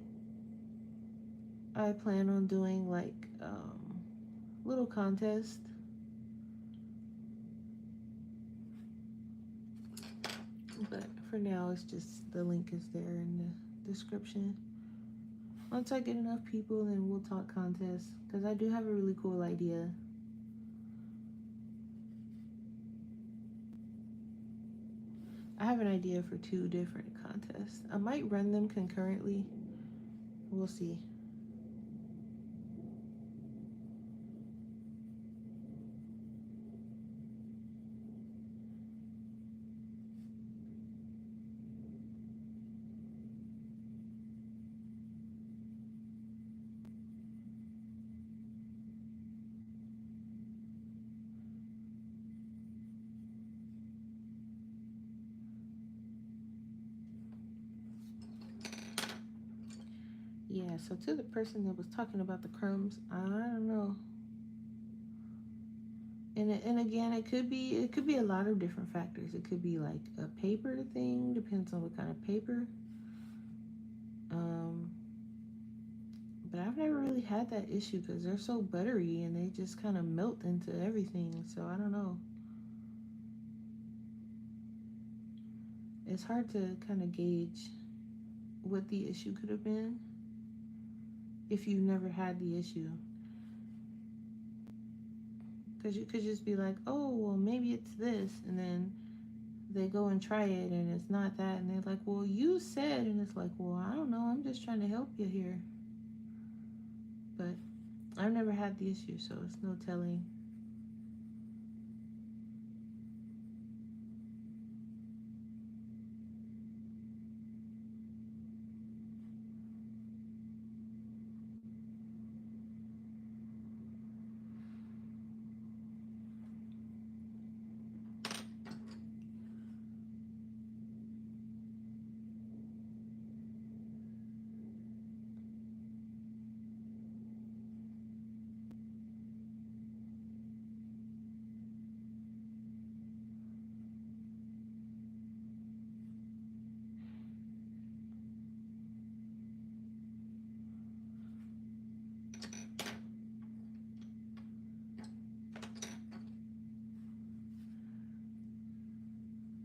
Speaker 1: I plan on doing like little contest. But for now, it's just the link is there in the description. Once I get enough people, then we'll talk contest, because I do have a really cool idea. I have an idea for 2 different contests. I might run them concurrently. We'll see. Yeah, so to the person that was talking about the crumbs, I don't know. And again, it could be a lot of different factors. It could be like a paper thing, depends on what kind of paper. But I've never really really had that issue because they're so buttery and they just kind of melt into everything. So I don't know. It's hard to kind of gauge what the issue could have been if you've never had the issue. Because you could just be like, oh, well, maybe it's this. And then they go and try it and it's not that. And they're like, well, you said. And it's like, well, I don't know. I'm just trying to help you here. But I've never had the issue, so it's no telling.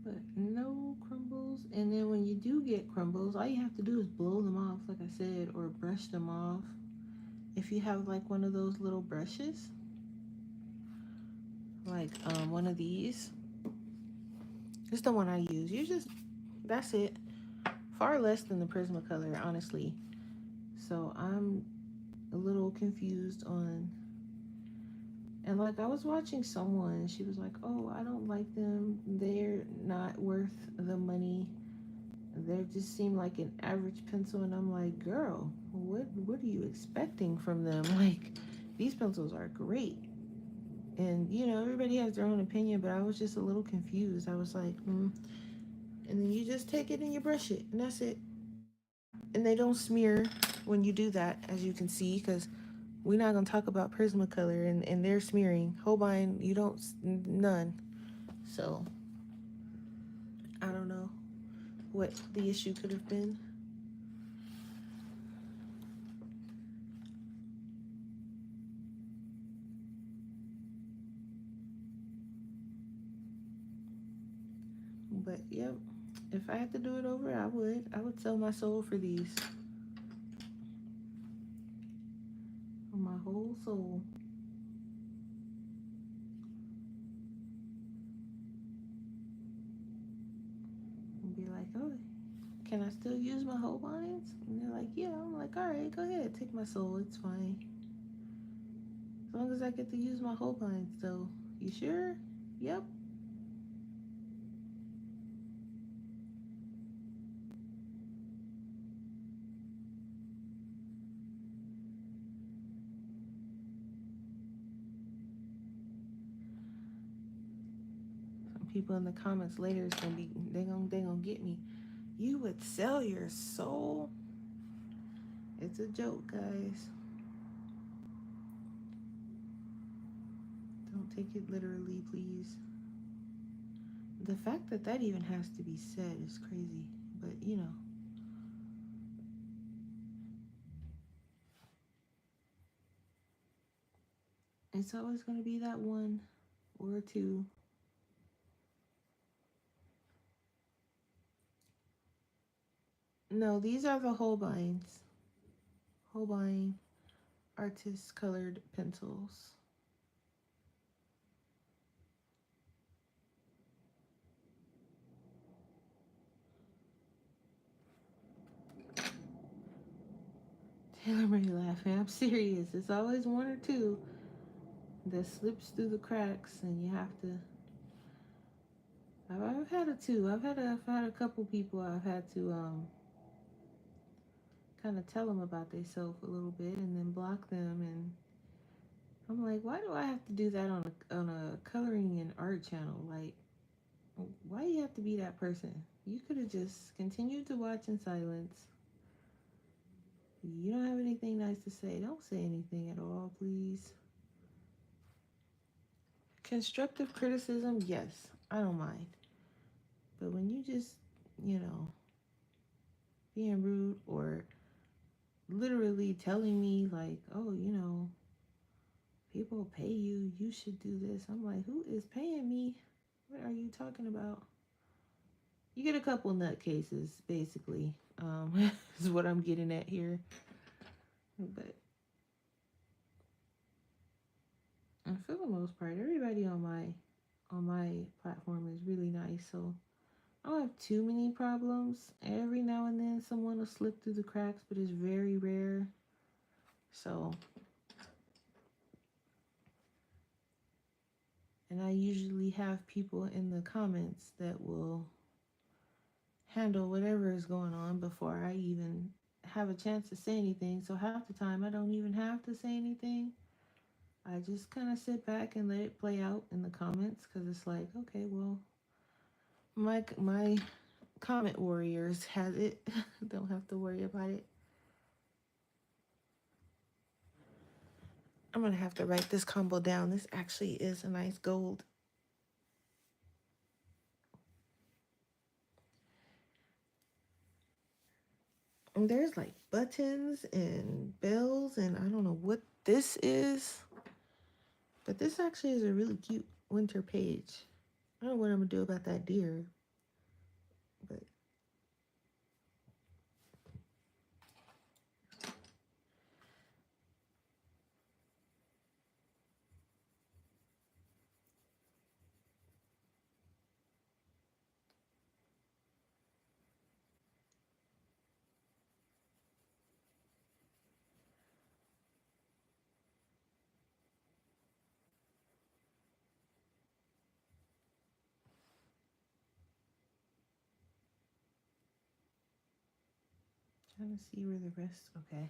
Speaker 1: But no crumbles. And then when you do get crumbles, all you have to do is blow them off, like I said, or brush them off. If you have like one of those little brushes, like one of these, it's the one I use. You just, that's it. Far less than the Prismacolor, honestly. So I'm a little confused on, and like I was watching someone, she was like, oh, I don't like them. They're not worth the money. They just seem like an average pencil. And I'm like, girl, what are you expecting from them? Like, these pencils are great. And, you know, everybody has their own opinion, but I was just a little confused. I was like, And then you just take it and you brush it, and that's it. And they don't smear when you do that, as you can see, because we're not going to talk about Prismacolor and their smearing. Holbein, you don't, none. So, I don't know what the issue could have been. But, yep, if I had to do it over, I would. I would sell my soul for these. My whole soul. And be like, oh, can I still use my Holbeins? And they're like, yeah. I'm like, all right, go ahead, take my soul. It's fine. As long as I get to use my Holbeins, though. You sure? Yep. Some people in the comments later is gonna be they gonna get me. You would sell your soul? It's a joke, guys. Don't take it literally, please. The fact that that even has to be said is crazy, but you know. It's always going to be that one or two. No, these are the Holbeins. Holbein artist colored pencils. Taylor Mary laughing. I'm serious. It's always one or two that slips through the cracks, and you have to. I've had a two. I've had a couple people I've had to kind of tell them about themselves a little bit, and then block them. And I'm like, why do I have to do that on a coloring and art channel? Like, why do you have to be that person? You could have just continued to watch in silence. You don't have anything nice to say. Don't say anything at all, please. Constructive criticism, yes, I don't mind. But when you just, you know, being rude or literally telling me like, oh, you know, people pay you, you should do this. I'm like, who is paying me? What are you talking about? You get a couple nutcases, basically, is what I'm getting at here. But for the most part, everybody on my platform is really nice. So I don't have too many problems. Every now and then someone will slip through the cracks, but it's very rare. So, and I usually have people in the comments that will handle whatever is going on before I even have a chance to say anything. So half the time I don't even have to say anything. I just kind of sit back and let it play out in the comments because it's like, okay, well, my comment warriors has it. Don't have to worry about it. I'm gonna have to write this combo down. This actually is a nice gold. And there's like buttons and bells, and I don't know what this is, but this actually is a really cute winter page. I don't know what I'm gonna do about that deer, but trying to see where the rest. Okay.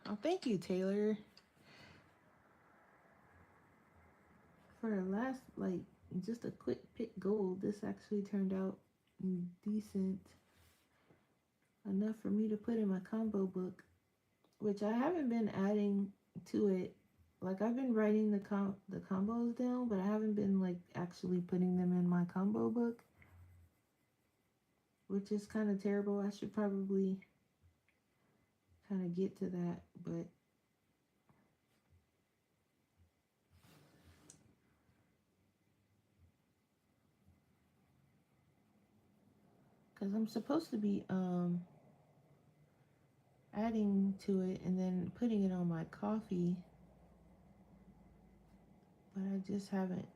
Speaker 1: Oh, thank you, Taylor. For a last, like, just a quick pick gold, this actually turned out decent enough for me to put in my combo book, which I haven't been adding to it. Like I've been writing the combos down, but I haven't been like actually putting them in my combo book, which is kind of terrible. I should probably kind of get to that, but because I'm supposed to be adding to it and then putting it on my coffee, but I just haven't.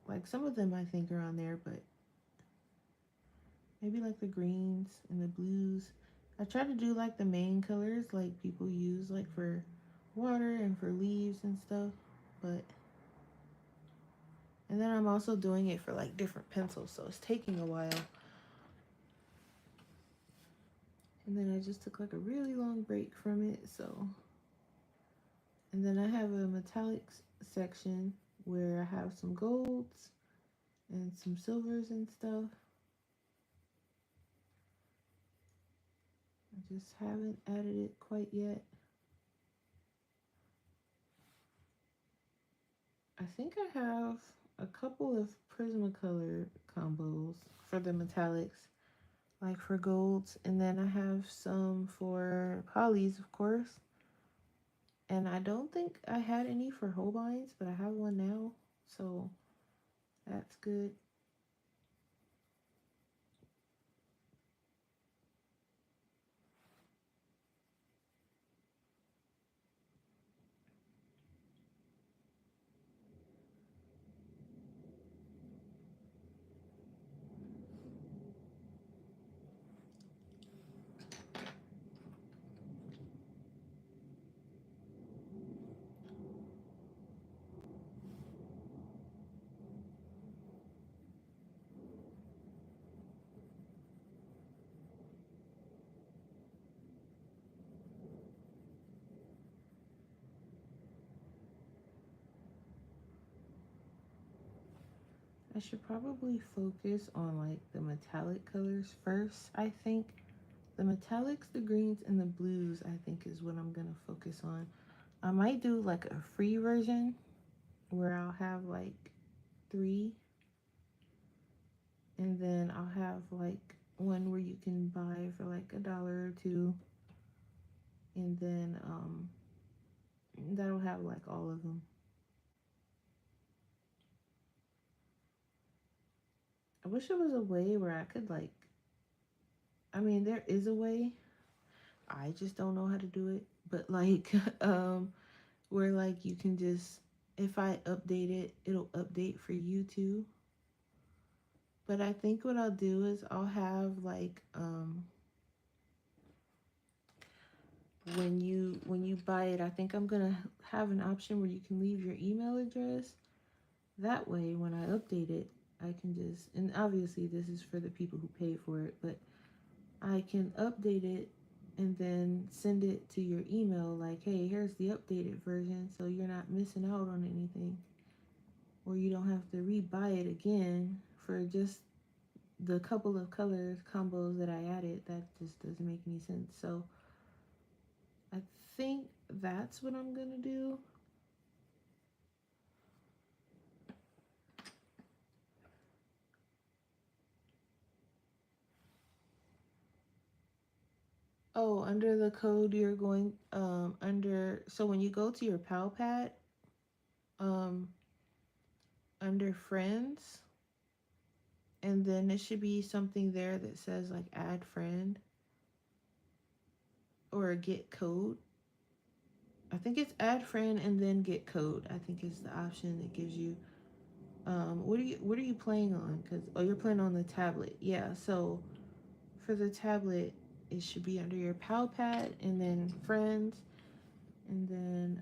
Speaker 1: Like some of them I think are on there, but maybe like the greens and the blues. I try to do like the main colors like people use like for water and for leaves and stuff, but and then I'm also doing it for like different pencils, so it's taking a while. And then I just took like a really long break from it, so. And then I have a metallics section where I have some golds and some silvers and stuff. I just haven't added it quite yet. I think I have a couple of Prismacolor combos for the metallics, like for golds, and then I have some for polys, of course. And I don't think I had any for Holbeins, but I have one now, so that's good. I should probably focus on like the metallic colors first. I think the metallics, the greens, and the blues, I think is what I'm gonna focus on. I might do like a free version where I'll have like 3 And then I'll have like one where you can buy for like $1 or $2. And then that'll have like all of them. I wish there was a way where I could like, I mean, there is a way. I just don't know how to do it. But like, where like you can just, if I update it, it'll update for you too. But I think what I'll do is I'll have like, when you buy it, I think I'm gonna have an option where you can leave your email address. That way, when I update it, I can just, and obviously this is for the people who pay for it, but I can update it and then send it to your email like, hey, here's the updated version, so you're not missing out on anything. Or you don't have to re-buy it again for just the couple of colors combos that I added. That just doesn't make any sense. So I think that's what I'm gonna do. Oh, under the code you're going under, so when you go to your pad, um under friends, and then it should be something there that says like add friend or get code. I think it's add friend and then get code. I think is the option that gives you. What are you playing on? Cause oh, you're playing on the tablet. Yeah. So for the tablet, it should be under your pad and then friends, and then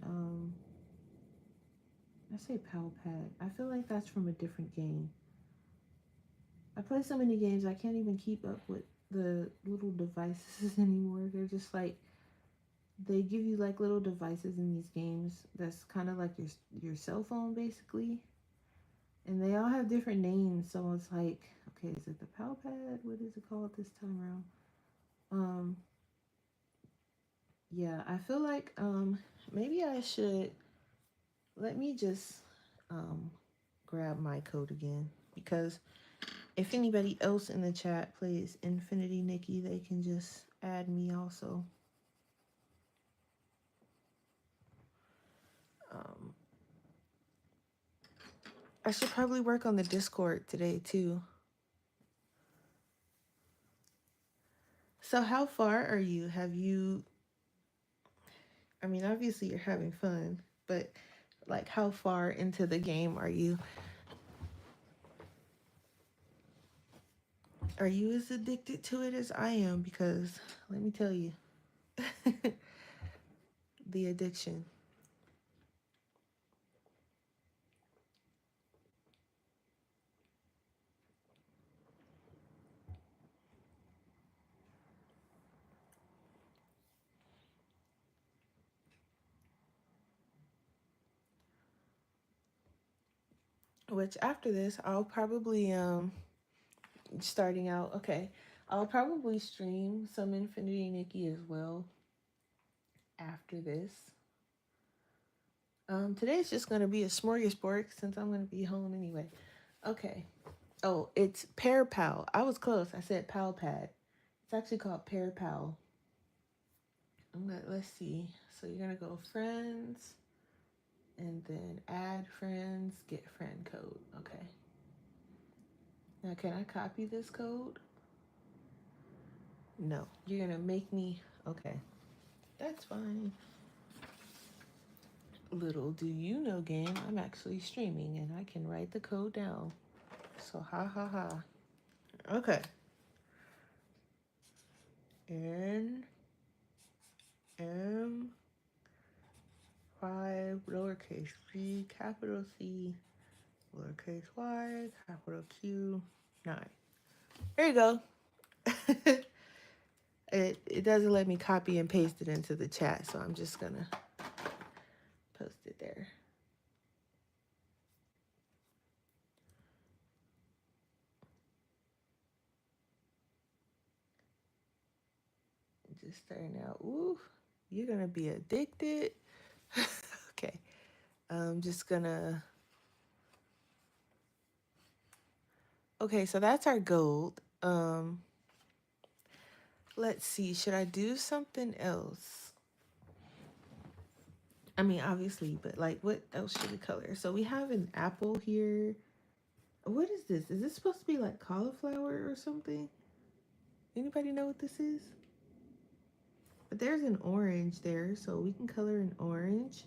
Speaker 1: I say pad. I feel like that's from a different game. I play so many games I can't even keep up with the little devices anymore. They're just like they give you like little devices in these games that's kind of like your cell phone basically, and they all have different names. So it's like, okay, is it the pad? What is it called this time around? Um, yeah, I feel like maybe I should let me just um grab my code again, because if anybody else in the chat plays Infinity Nikki, they can just add me also. Um, I should probably work on the Discord today too. So how far are you? Have you, I mean, obviously you're having fun, but like how far into the game are you? Are you as addicted to it as I am? Because let me tell you, the addiction. Which after this, I'll probably starting out, okay, I'll probably stream some Infinity Nikki as well after this. Today's just gonna be a smorgasbord since I'm gonna be home anyway. Okay. Oh, it's Pear Pal. I was close. I said Pal Pad. It's actually called Pear Pal. Let's see. So you're gonna go friends, and then add friends, get friend code. Okay. Now can I copy this code? No. You're gonna make me. Okay. That's fine. Little do you know, game, I'm actually streaming and I can write the code down. So ha ha ha. Okay. N M 5 lowercase g capital C lowercase y capital Q 9. There you go. it doesn't let me copy and paste it into the chat, so I'm just gonna post it there. Just starting out. Ooh, you're gonna be addicted. Okay. I'm just gonna. Okay, so that's our gold. Let's see, should I do something else? I mean, obviously, but like, what else should we color? So we have an apple here. What is this? Is this supposed to be like cauliflower or something? Anybody know what this is? But there's an orange there, so we can color an orange.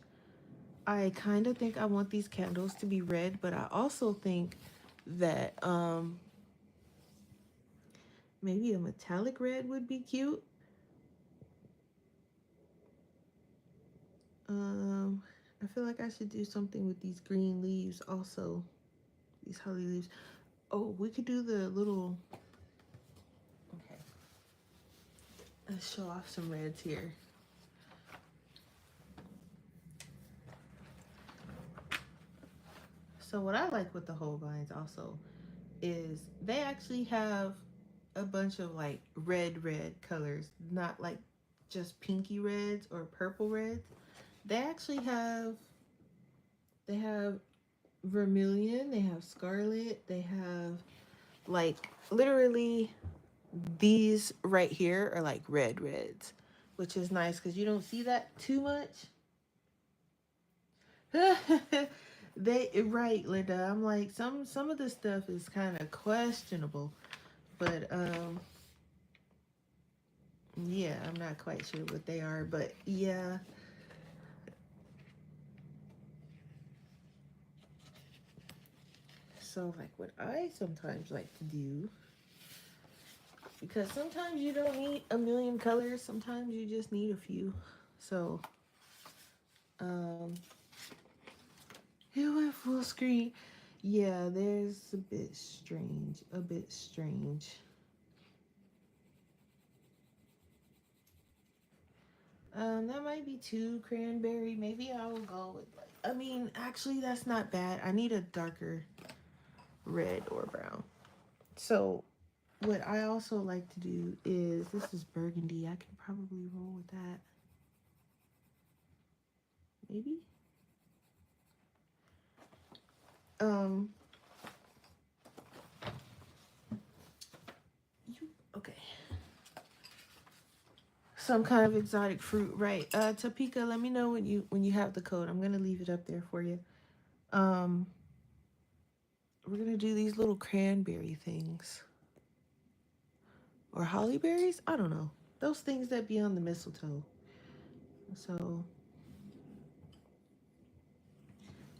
Speaker 1: I kind of think I want these candles to be red, but I also think that maybe a metallic red would be cute. I feel like I should do something with these green leaves also. These holly leaves. Oh, we could do the little... Okay. Let's show off some reds here. So what I like with the whole vines also is they actually have a bunch of like red colors, not like just pinky reds or purple reds. They actually have vermilion, they have scarlet, they have like literally these right here are like reds, which is nice because you don't see that too much. They right, Linda. I'm like some of the stuff is kind of questionable, but yeah, I'm not quite sure what they are, but yeah. So like what I sometimes like to do, because sometimes you don't need a million colors, sometimes you just need a few. So it went full screen. Yeah, there's a bit strange, a bit strange. That might be too cranberry. Maybe I will go with like, I mean, actually that's not bad. I need a darker red or brown. So what I also like to do is, this is burgundy. I can probably roll with that. Maybe. Um okay. Some kind of exotic fruit, right? Topeka, let me know when you have the code. I'm gonna leave it up there for you. Um we're gonna do these little cranberry things. Or holly berries? I don't know. Those things that be on the mistletoe. So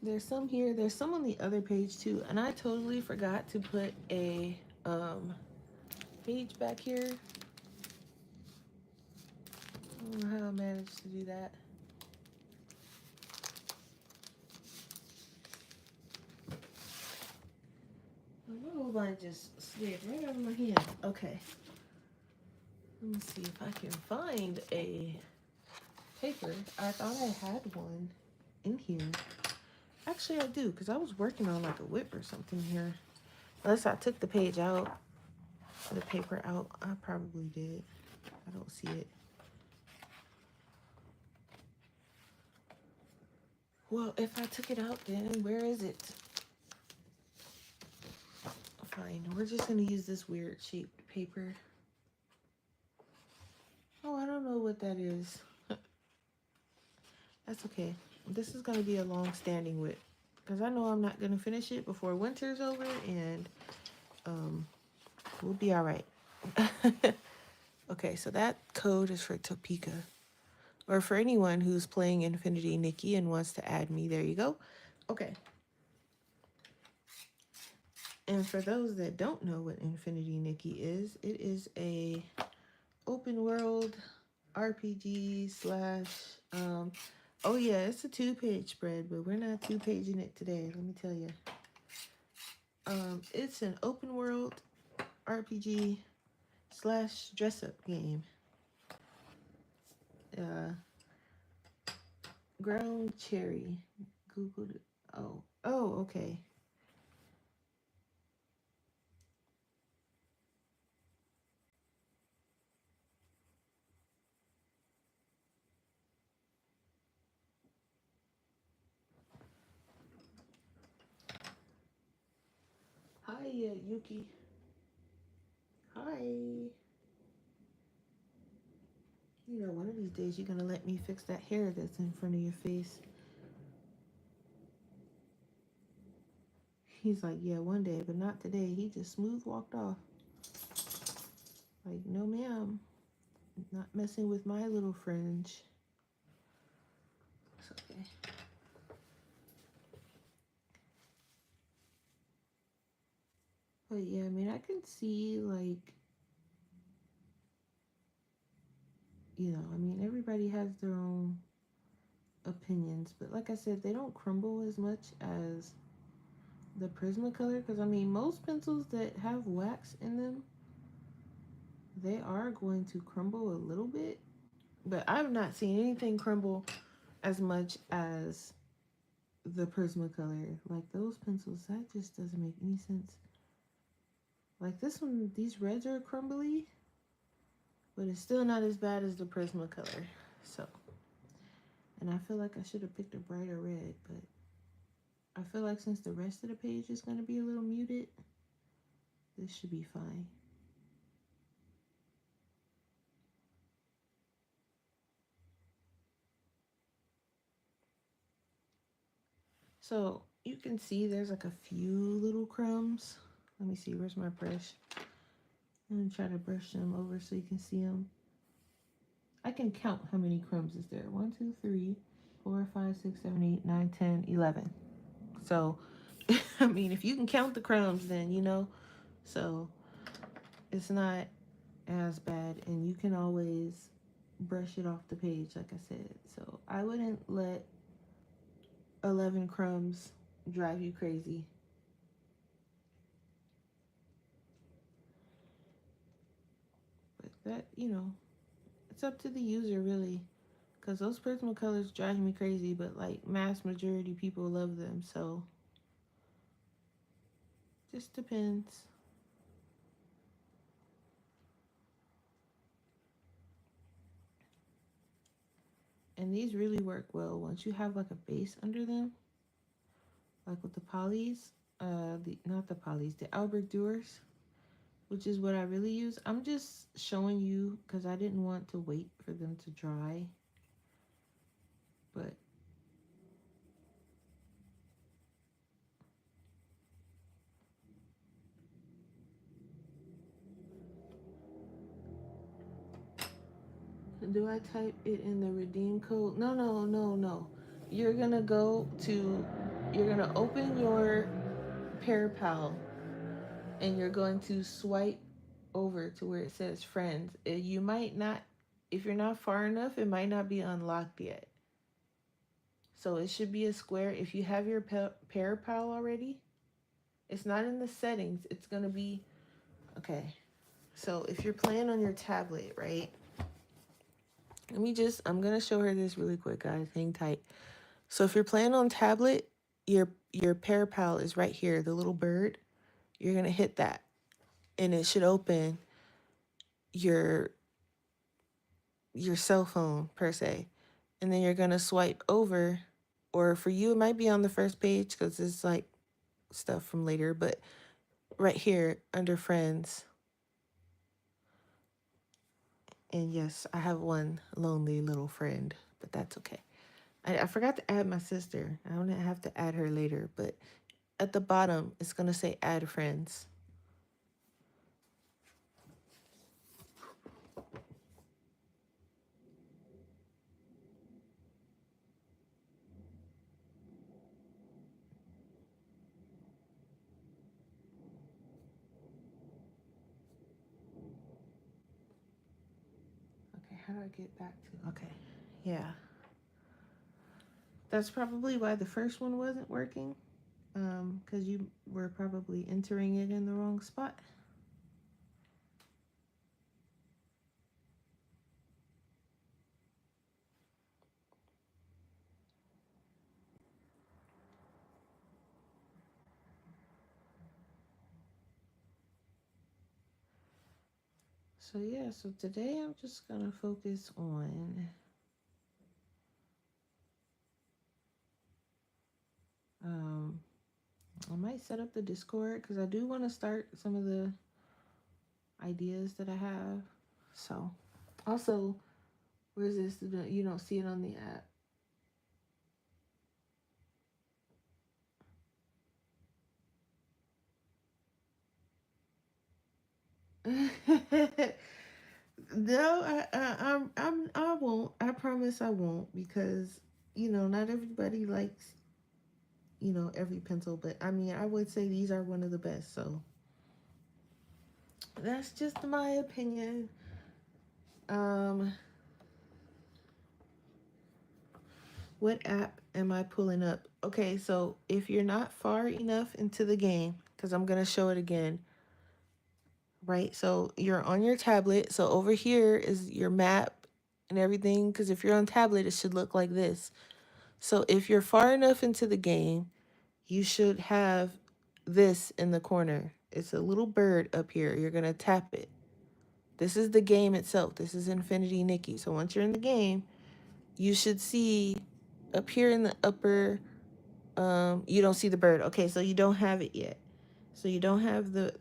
Speaker 1: there's some here. There's some on the other page too. And I totally forgot to put a page back here. I don't know how I managed to do that. My little line just slid right out of my hand. Okay. Let me see if I can find a paper. I thought I had one in here. Actually, I do, because I was working on like a whip or something here. Unless I took the page out, the paper out. I probably did. I don't see it. Well, if I took it out, then where is it? Fine. We're just going to use this weird shaped paper. Oh, I don't know what that is. That's okay. This is going to be a long-standing whip, because I know I'm not going to finish it before winter's over, and we'll be all right. Okay, so that code is for Topeka. Or for anyone who's playing Infinity Nikki and wants to add me, there you go. Okay. And for those that don't know what Infinity Nikki is, it is a open world RPG slash, oh yeah, it's a 2-page spread, but we're not 2-paging it today, let me tell you. It's an open world RPG slash dress up game. Ground cherry. Googled it. Oh, okay. Hi, Hi, Yuki. Hi. You know, one of these days you're gonna let me fix that hair that's in front of your face. He's like, yeah, one day, but not today. He just smooth walked off. Like, no, ma'am. Not messing with my little fringe. It's okay. But yeah, I mean, I can see, like, you know, I mean, everybody has their own opinions. But like I said, they don't crumble as much as the Prismacolor. Because, I mean, most pencils that have wax in them, they are going to crumble a little bit. But I've not seen anything crumble as much as the Prismacolor. Like those pencils, that just doesn't make any sense. Like this one, these reds are crumbly, but it's still not as bad as the Prismacolor. So, and I feel like I should have picked a brighter red, but I feel like since the rest of the page is going to be a little muted, this should be fine. So you can see there's like a few little crumbs. Let me see, where's my brush? I'm gonna try to brush them over so you can see them. I can count how many crumbs is there. 1, 2, 3, 4, 5, 6, 7, 8, 9, 10, 11. So, I mean, if you can count the crumbs, then you know. So, it's not as bad, and you can always brush it off the page, like I said. So, I wouldn't let 11 crumbs drive you crazy. But that, you know, it's up to the user, really. Because those Prismacolors drive me crazy, but like mass majority people love them, so just depends. And these really work well once you have like a base under them, like with the polys, the not the polys, the Albrecht Dewars, which is what I really use. I'm just showing you because I didn't want to wait for them to dry. But do I type it in the redeem code? No, no, no, no. You're gonna go to, you're gonna open your PayPal and you're going to swipe over to where it says friends. You might not, if you're not far enough, it might not be unlocked yet. So it should be a square. If you have your PayPal already, it's not in the settings. It's going to be, okay. So if you're playing on your tablet, right? I'm going to show her this really quick, guys. Hang tight. So if you're playing on tablet, your PayPal is right here, the little bird. You're going to hit that and it should open your cell phone per se, and then you're gonna swipe over, or for you it might be on the first page because it's like stuff from later, but right here under friends. And yes, I have one lonely little friend, but that's okay. I forgot to add my sister. I'm gonna have to add her later, but at the bottom it's gonna say add friends. Okay, how do I get back to, okay, yeah, that's probably why the first one wasn't working, because you were probably entering it in the wrong spot. So yeah, so today I'm just gonna focus on um, I might set up the Discord because I do want to start some of the ideas that I have. So, also, where's this? You don't see it on the app. No, I won't. I promise I won't because not everybody likes every pencil, but I mean I would say these are one of the best. So that's just my opinion. Um, what app am I pulling up? Okay, so if you're not far enough into the game, because I'm gonna show it again, right? So you're on your tablet. So over here is your map and everything. Because if you're on tablet, it should look like this. So if you're far enough into the game, you should have this in the corner. It's a little bird up here. You're going to tap it. This is the game itself. This is Infinity Nikki. So once you're in the game, you should see up here in the upper, you don't see the bird. Okay, so you don't have it yet. So you don't have the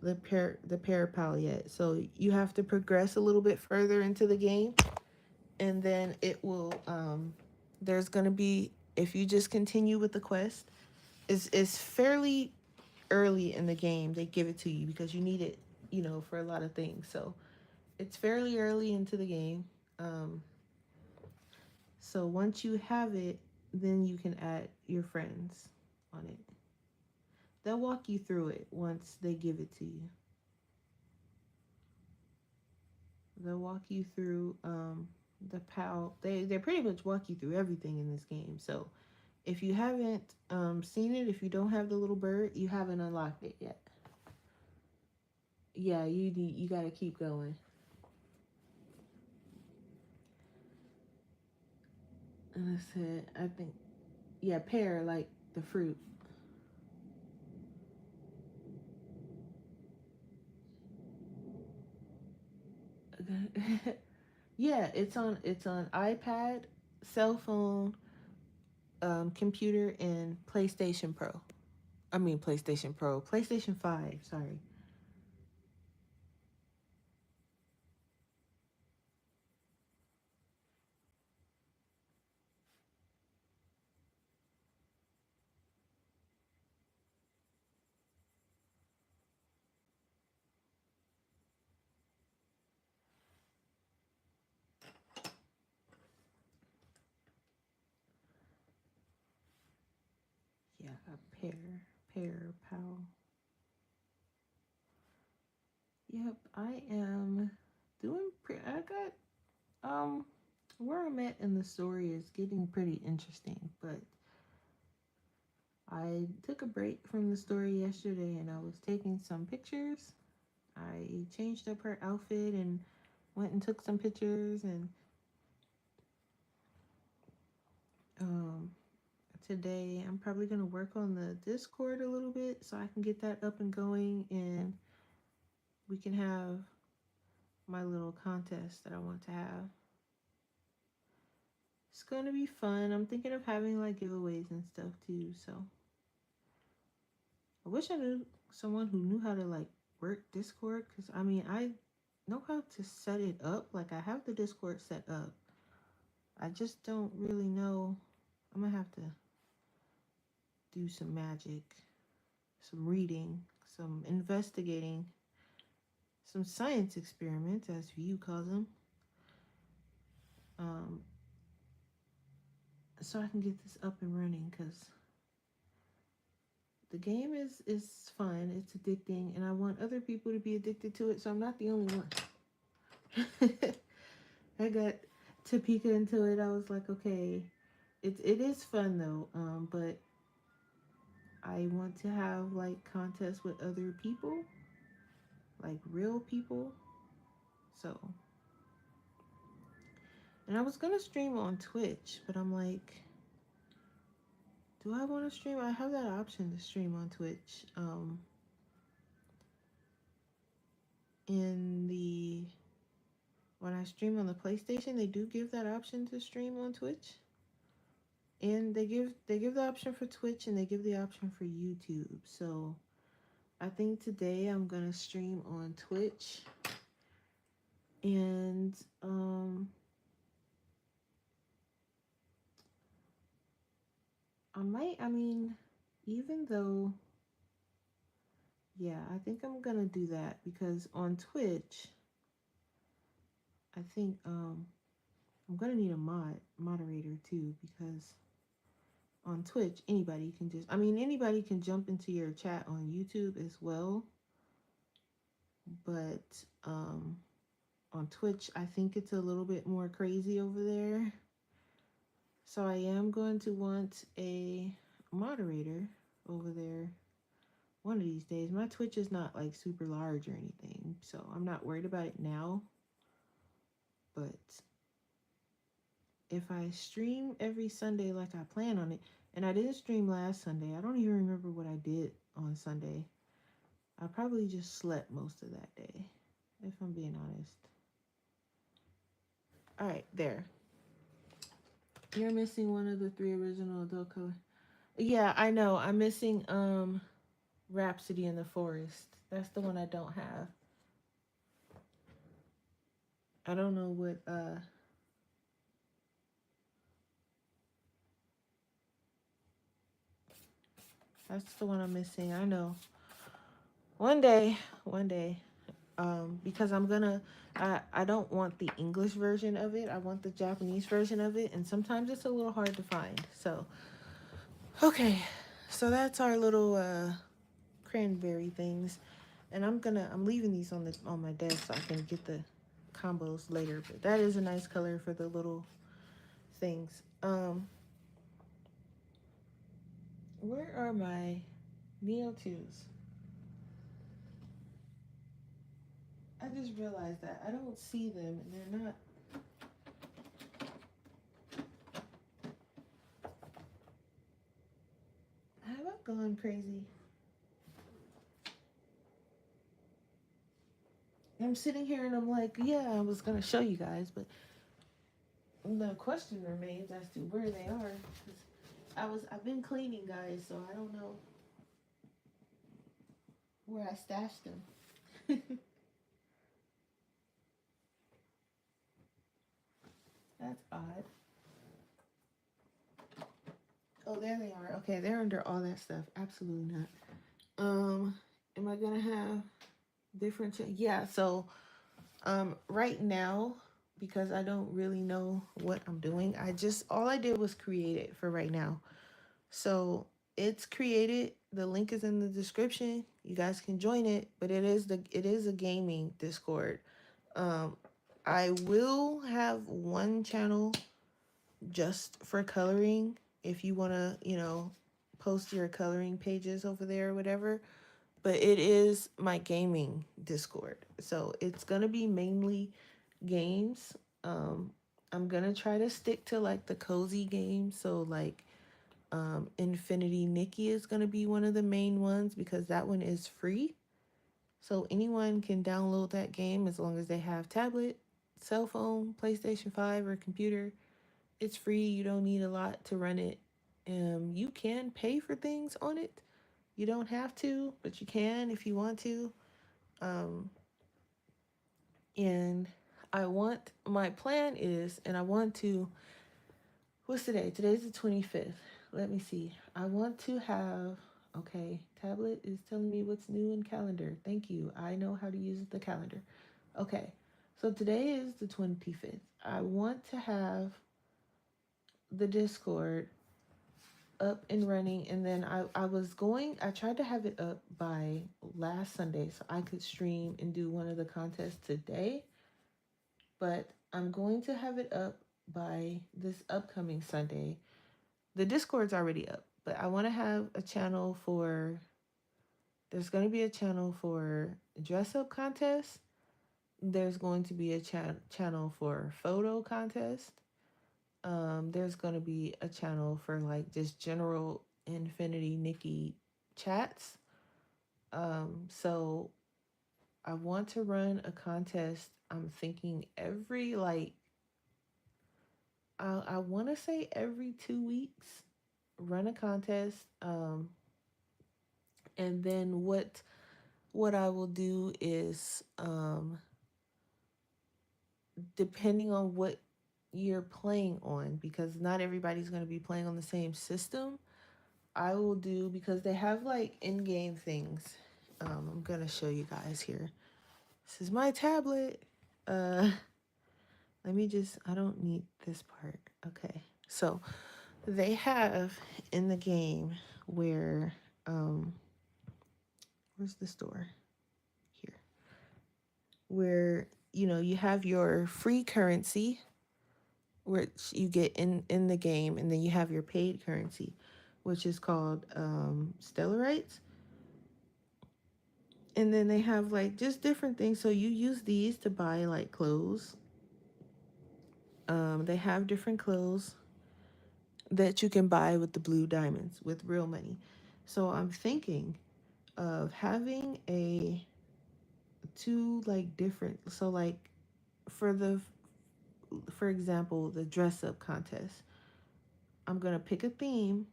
Speaker 1: parapal yet. So you have to progress a little bit further into the game, and then it will. There's gonna be, if you just continue with the quest, is fairly early in the game. They give it to you because you need it, for a lot of things. So it's fairly early into the game. Um, so once you have it, then you can add your friends on it. They'll walk you through it once they give it to you. They'll walk you through the PAL. They pretty much walk you through everything in this game. So if you haven't seen it, if you don't have the little bird, you haven't unlocked it yet. Yeah, you got to keep going. And that's it. I think, yeah, pear, like the fruit. Yeah, it's on iPad, cell phone, computer, and PlayStation Pro. I mean PlayStation Pro, PlayStation 5. Sorry. Yeah, a pear, pal. Yep, I am doing. I got where I'm at in the story is getting pretty interesting, but I took a break from the story yesterday and I was taking some pictures. I changed up her outfit and went and took some pictures, and um today I'm probably going to work on the Discord a little bit so I can get that up and going, and we can have my little contest that I want to have. It's going to be fun. I'm thinking of having like giveaways and stuff too, so I wish I knew someone who knew how to like work Discord, because I mean, I know how to set it up. Like, I have the Discord set up. I just don't really know. I'm gonna have to do some magic, some reading, some investigating, some science experiments, as you call them, um, so I can get this up and running. Because the game is fun, it's addicting, and I want other people to be addicted to it, so I'm not the only one. I got to peek into it. I was like, okay, it is fun though. But I want to have like contests with other people, like real people. So, and I was gonna stream on Twitch, but I'm like, do I want to stream? I have that option to stream on Twitch. In the When I stream on the PlayStation, they do give that option to stream on Twitch. And they give the option for Twitch and they give the option for YouTube. So I think today I'm gonna stream on Twitch, and I mean, even though, yeah, I think I'm gonna do that because on Twitch, I think I'm gonna need a moderator too, because on Twitch anybody can just, I mean, anybody can jump into your chat on YouTube as well, but on Twitch I think it's a little bit more crazy over there. So I am going to want a moderator over there one of these days. My Twitch is not like super large or anything, so I'm not worried about it now. But if I stream every Sunday like I plan on it, and I didn't stream last Sunday, I don't even remember what I did on Sunday. I probably just slept most of that day, if I'm being honest. All right, there. You're missing one of the 3 original adult color. Yeah, I know. I'm missing Rhapsody in the Forest. That's the one I don't have. I don't know what that's the one I'm missing. I know. One day. Because I don't want the English version of it. I want the Japanese version of it, and sometimes it's a little hard to find. So okay. So that's our little cranberry things. And I'm leaving these on my desk so I can get the combos later. But that is a nice color for the little things. Where are my Neo 2s? I just realized that I don't see them, and they're not. Have I gone crazy? I'm sitting here and I'm like, yeah, I was gonna show you guys, but the question remains as to where they are. 'Cause I've been cleaning, guys, so I don't know where I stashed them. That's odd. Oh, there they are. Okay, they're under all that stuff. Absolutely not. Am I gonna have different? Yeah. So, right now, because I don't really know what I'm doing, all I did was create it for right now. So it's created. The link is in the description. You guys can join it, but it is a gaming Discord. Um, I will have one channel just for coloring. If you want to, post your coloring pages over there or whatever. But it is my gaming Discord. So it's going to be mainly games. I'm going to try to stick to like the cozy games. So like Infinity Nikki is going to be one of the main ones because that one is free. So anyone can download that game as long as they have tablet, cell phone, PlayStation 5 or computer. It's free. You don't need a lot to run it. You can pay for things on it. You don't have to, but you can if you want to. Um, and my plan is, and I want to, what's today? Today's the 25th. Let me see. I want to have, okay, tablet is telling me what's new in calendar. Thank you. I know how to use the calendar. Okay, so today is the 25th. I want to have the Discord up and running, and then I tried to have it up by last Sunday so I could stream and do one of the contests today, but I'm going to have it up by this upcoming Sunday. The Discord's already up, but I want to have a channel for, there's going to be a channel for dress up contest. There's going to be a channel for photo contest. There's going to be a channel for like just general Infinity Nikki chats. So I want to run a contest. I'm thinking every like I want to say every 2 weeks, run a contest. And then what I will do is, depending on what you're playing on, because not everybody's going to be playing on the same system. I will do, because they have like in-game things. I'm gonna show you guys here. This is my tablet. Uh, let me just, I don't need this part. Okay. So they have in the game where, um, where's the store? Here. Where, you have your free currency, which you get in the game, and then you have your paid currency, which is called Stellarites. And then they have like just different things. So you use these to buy like clothes. They have different clothes that you can buy with the blue diamonds with real money. So I'm thinking of having a two like different. So like for the for example, the dress up contest, I'm gonna pick a theme,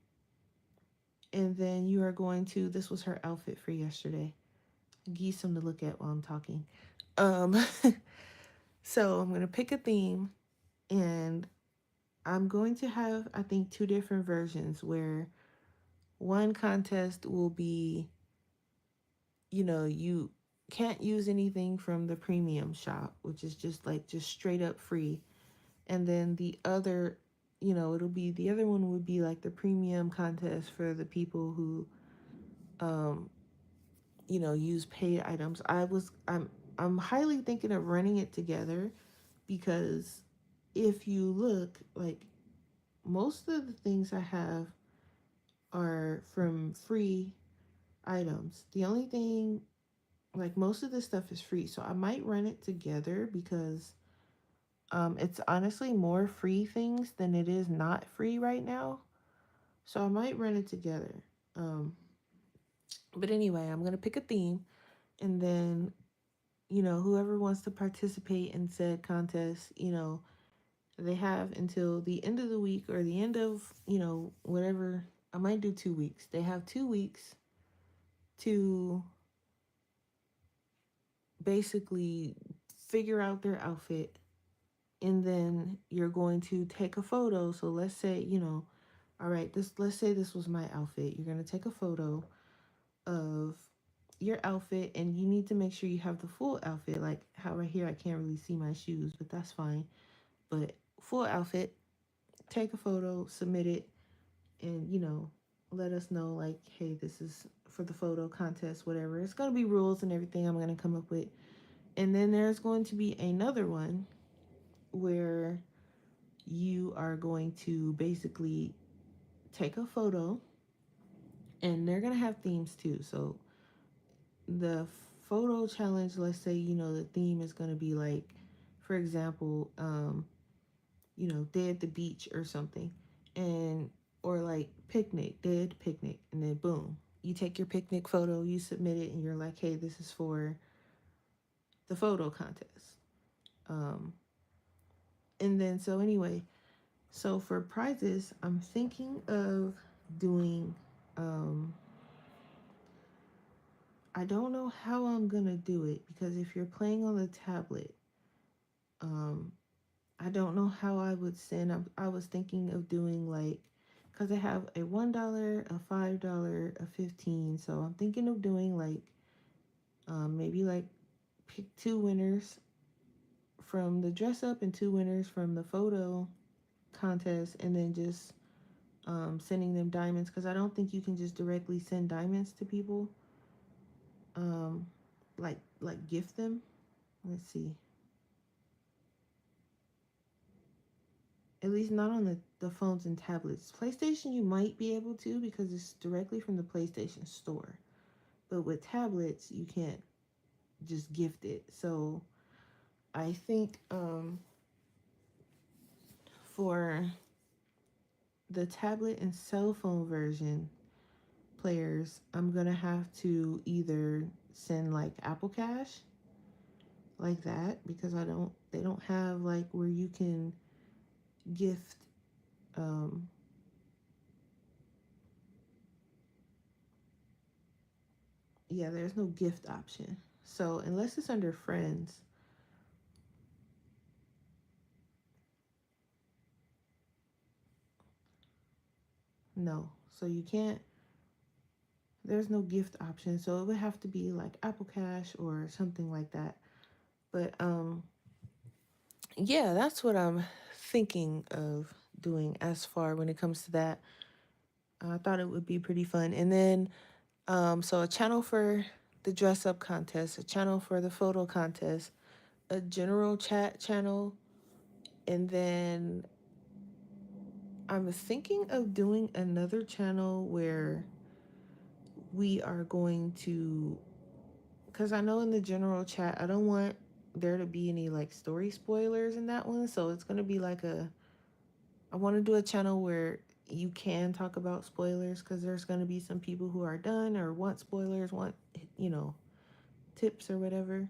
Speaker 1: and then you are going to. This was her outfit for yesterday. Give some to look at while I'm talking. Um, so I'm gonna pick a theme, and I'm going to have, I think, two different versions where one contest will be, you can't use anything from the premium shop, which is just like just straight up free. And then the other, it'll be, the other one would be like the premium contest for the people who, um, use paid items. I'm highly thinking of running it together, because if you look, like, most of the things I have are from free items. The only thing, like, most of this stuff is free. So I might run it together, because it's honestly more free things than it is not free right now. So I might run it together. Um, but anyway, I'm going to pick a theme, and then, whoever wants to participate in said contest, they have until the end of the week, or the end of, whatever. I might do 2 weeks. They have 2 weeks to basically figure out their outfit, and then you're going to take a photo. So let's say, all right, let's say this was my outfit. You're going to take a photo of your outfit, and you need to make sure you have the full outfit. Like how right here I can't really see my shoes, but that's fine. But full outfit, take a photo, submit it, and let us know, like, hey, this is for the photo contest, whatever. It's going to be rules and everything I'm going to come up with. And then there's going to be another one where you are going to basically take a photo, and they're going to have themes too. So the photo challenge, let's say, the theme is going to be like, for example, day at the beach or something, and or like picnic, day at the picnic, and then boom, you take your picnic photo, you submit it, and you're like, hey, this is for the photo contest. Um, and then so anyway, so for prizes, I'm thinking of doing. I don't know how I'm gonna do it, because if you're playing on the tablet, um, I don't know how I would send. I was thinking of doing like, because I have a $1, a $5, a 15. So I'm thinking of doing like, maybe like pick two winners from the dress up and two winners from the photo contest, and then just sending them diamonds, because I don't think you can just directly send diamonds to people. Um, like gift them. Let's see. At least not on the phones and tablets. PlayStation, you might be able to, because it's directly from the PlayStation store. But with tablets, you can't just gift it. So I think for the tablet and cell phone version players, I'm going to have to either send like Apple Cash, like that, because they don't have like where you can gift. Um, yeah, there's no gift option. So unless it's under friends, no. So you can't, there's no gift option. So it would have to be like Apple Cash or something like that. But yeah, that's what I'm thinking of doing as far when it comes to that. I thought it would be pretty fun. And then so a channel for the dress up contest, a channel for the photo contest, a general chat channel, and then I'm thinking of doing another channel where we are going to, because I know in the general chat, I don't want there to be any like story spoilers in that one. So it's going to be like I want to do a channel where you can talk about spoilers because there's going to be some people who are done or want spoilers, want, you know, tips or whatever.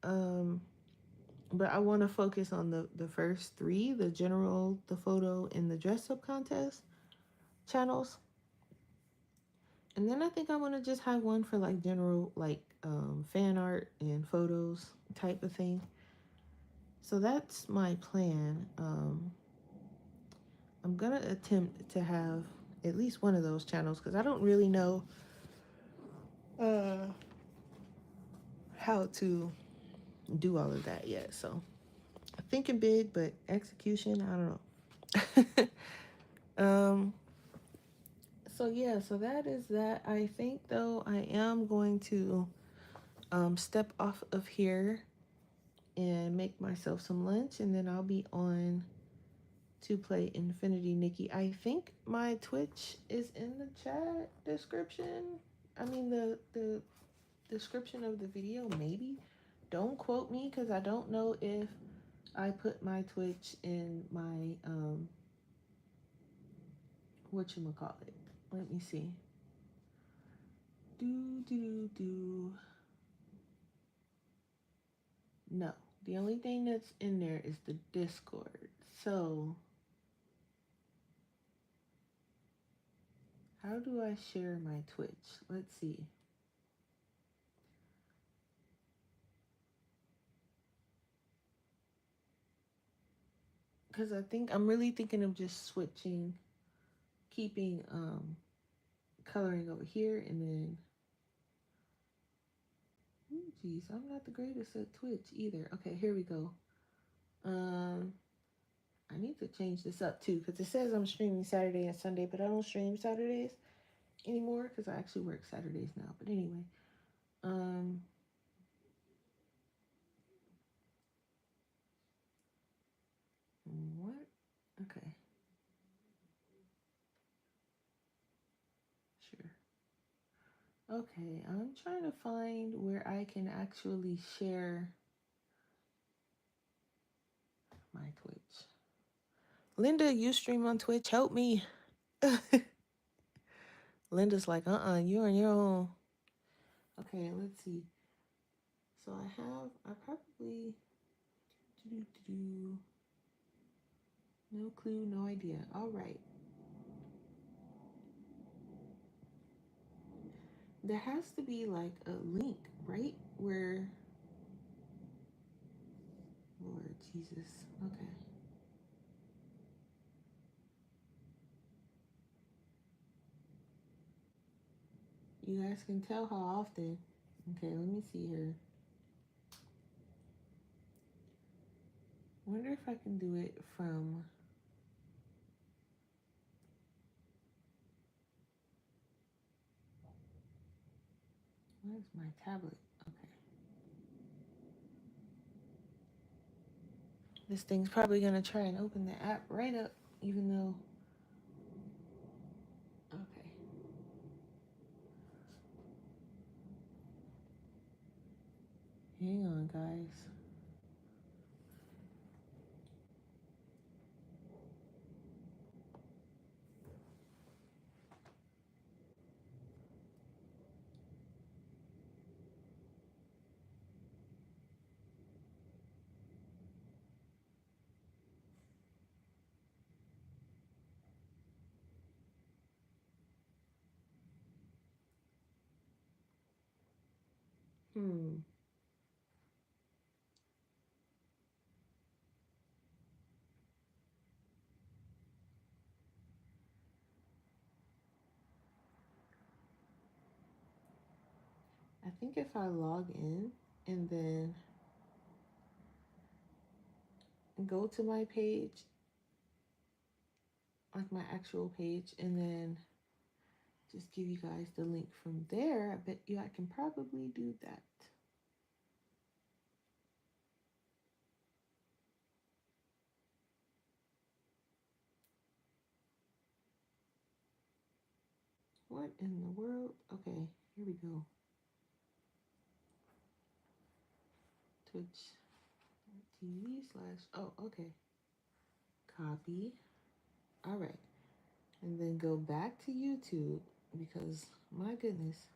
Speaker 1: Um, but I want to focus on the first three, the general, the photo, and the dress up contest channels. And then I think I want to just have one for like general, like fan art and photos type of thing. So that's my plan. I'm going to attempt to have at least one of those channels because I don't really know uh, how to do all of that yet. So thinking big, but execution, I don't know. um, so yeah, so that is that. I think though I am going to step off of here and make myself some lunch, and then I'll be on to play Infinity Nikki. I think my Twitch is in the chat description. I mean the description of the video, maybe. Don't quote me because I don't know if I put my Twitch in my whatchamacallit. Let me see. Do. No. The only thing that's in there is the Discord. So how do I share my Twitch? Let's see. Because I think I'm really thinking of just switching, keeping coloring over here, and then geez, I'm not the greatest at Twitch either. Okay, here we go. um I need to change this up too because it says I'm streaming Saturday and Sunday, but I don't stream Saturdays anymore because I actually work Saturdays now. But anyway, um what? Okay, sure. Okay, I'm trying to find where I can actually share my Twitch. Linda, you stream on Twitch, help me. Linda's like, you're on your own. Okay, let's see. So I probably, no clue, no idea. All right. There has to be like a link, right? Where, Lord Jesus. Okay. You guys can tell how often. Okay, let me see here. Wonder if I can do it from, where's my tablet? Okay. This thing's probably gonna try and open the app right up, even though, okay. Hang on, guys. Hmm. I think if I log in and then go to my page, like my actual page, and then just give you guys the link from there, I bet you I can probably do that. What in the world? Okay, here we go. Twitch TV slash, oh, okay. Copy. All right. And then go back to YouTube because my goodness.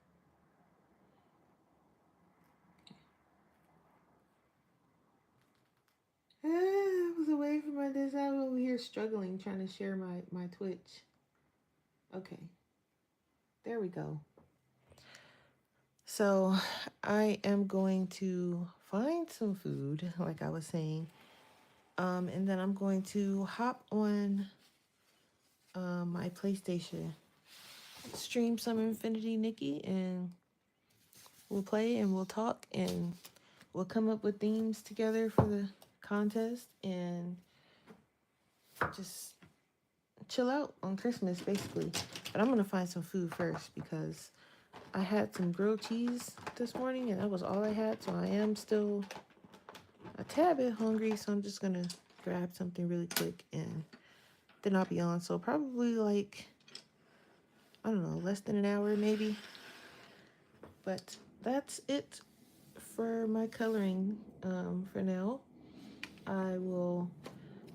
Speaker 1: I was away from my desk. I was over here struggling trying to share my Twitch. Okay. There we go. So I am going to find some food, like I was saying. And then I'm going to hop on my PlayStation, stream some Infinity Nikki, and we'll play and we'll talk and we'll come up with themes together for the contest and just chill out on Christmas, basically. But I'm gonna find some food first because I had some grilled cheese this morning and that was all I had. So I am still a tad bit hungry. So I'm just gonna grab something really quick and then I'll be on. So probably like, I don't know, less than an hour maybe. But that's it for my coloring for now. I will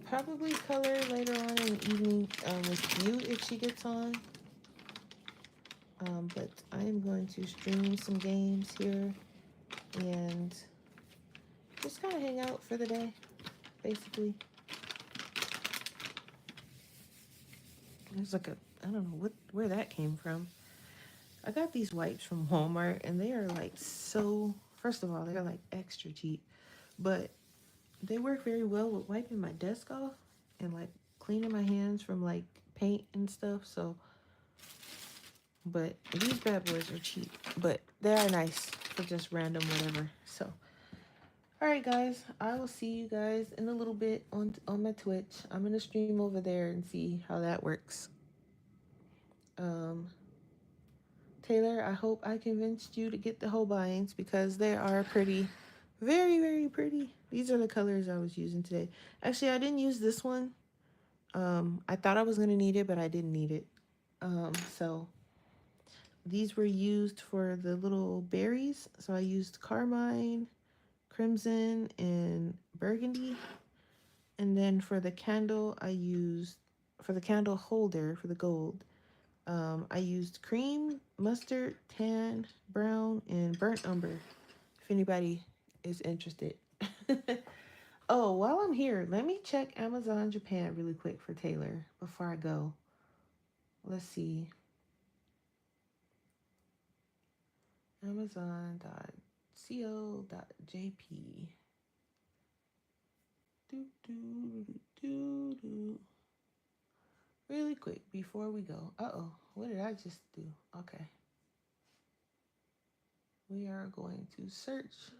Speaker 1: probably color later on in the evening with you if she gets on. But I am going to stream some games here and just kind of hang out for the day, basically. There's like a, I don't know where that came from. I got these wipes from Walmart and they are like so, first of all, they're like extra cheap, but they work very well with wiping my desk off and like cleaning my hands from like paint and stuff. So, but these bad boys are cheap, but they are nice for just random whatever. So, all right, guys, I will see you guys in a little bit on my Twitch. I'm gonna stream over there and see how that works. Um, Taylor, I hope I convinced you to get the Holbeins because they are pretty, very, very pretty. These are the colors I was using today. Actually, I didn't use this one. I thought I was gonna need it, but I didn't need it. So these were used for the little berries. So I used carmine, crimson, and burgundy. And then for the candle, for the candle holder, for the gold, I used cream, mustard, tan, brown, and burnt umber, if anybody is interested. Oh, while I'm here, let me check Amazon Japan really quick for Taylor before I go. Let's see. Amazon.co.jp. Do, do, do, do, do. Really quick before we go. Uh-oh, what did I just do? Okay. We are going to search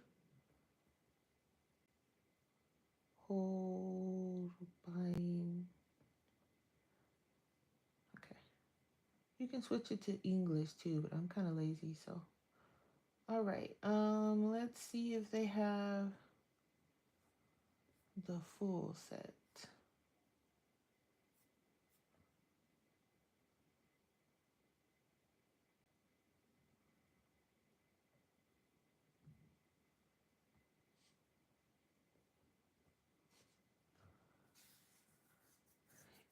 Speaker 1: Holbein. Okay. You can switch it to English too, but I'm kind of lazy, so. All right. Let's see if they have the full set.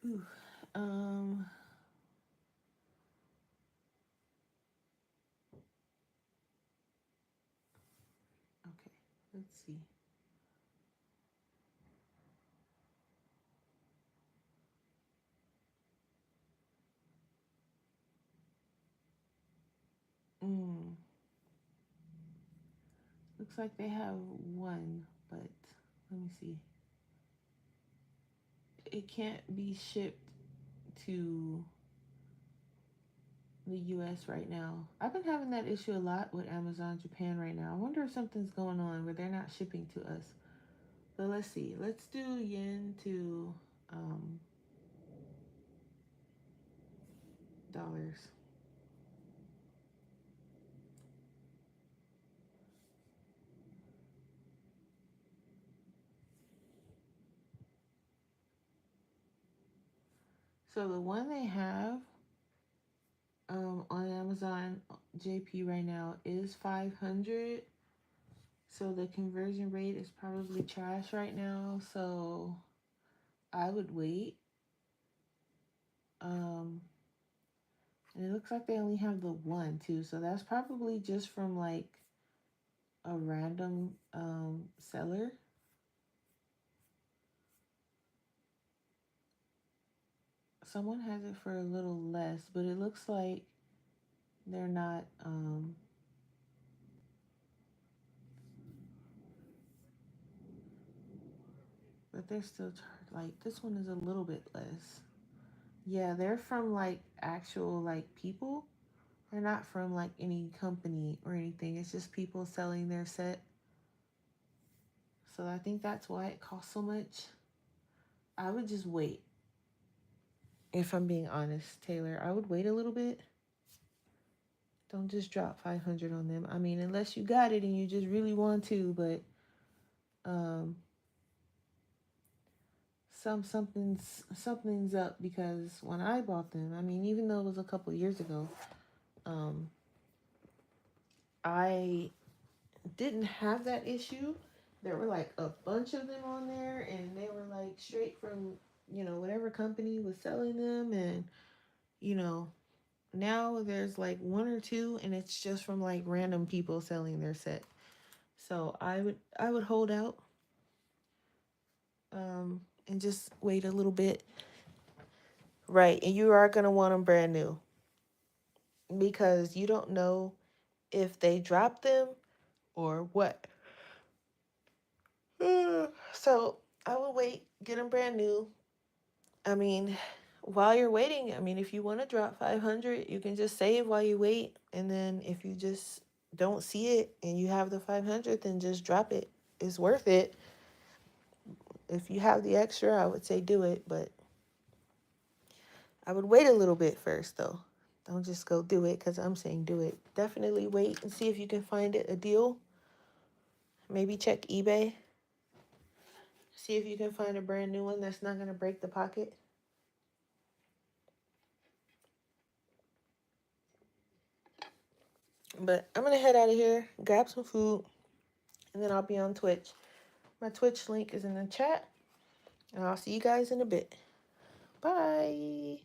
Speaker 1: Ooh. Okay. Let's see. Mm. Looks like they have one, but let me see. It can't be shipped to the US right now. I've been having that issue a lot with Amazon Japan right now. I wonder if something's going on where they're not shipping to us. But let's see. Let's do yen to dollars. So the one they have on Amazon JP right now is 500. So the conversion rate is probably trash right now. So I would wait. And it looks like they only have the one too. So that's probably just from like a random seller. Someone has it for a little less, but it looks like they're not but they're still like this one is a little bit less. Yeah, they're from like actual like people. They're not from like any company or anything. It's just people selling their set. So I think that's why it costs so much. I would just wait. If I'm being honest, Taylor, I would wait a little bit. Don't just drop 500 on them. I mean, unless you got it and you just really want to, but um something's up because when I bought them, I mean, even though it was a couple years ago, I didn't have that issue. There were like a bunch of them on there, and they were like straight from whatever company was selling them, and you know now there's like one or two, and it's just from like random people selling their set. So I would hold out, and just wait a little bit. Right, and you are gonna want them brand new because you don't know if they drop them or what. So I would wait, get them brand new. I mean, while you're waiting, I mean, if you want to drop 500, you can just save while you wait. And then if you just don't see it and you have the 500, then just drop it. It's worth it. If you have the extra, I would say do it. But I would wait a little bit first, though. Don't just go do it because I'm saying do it. Definitely wait and see if you can find it a deal. Maybe check eBay. See if you can find a brand new one that's not going to break the pocket. But I'm going to head out of here, grab some food, and then I'll be on Twitch. My Twitch link is in the chat, and I'll see you guys in a bit. Bye.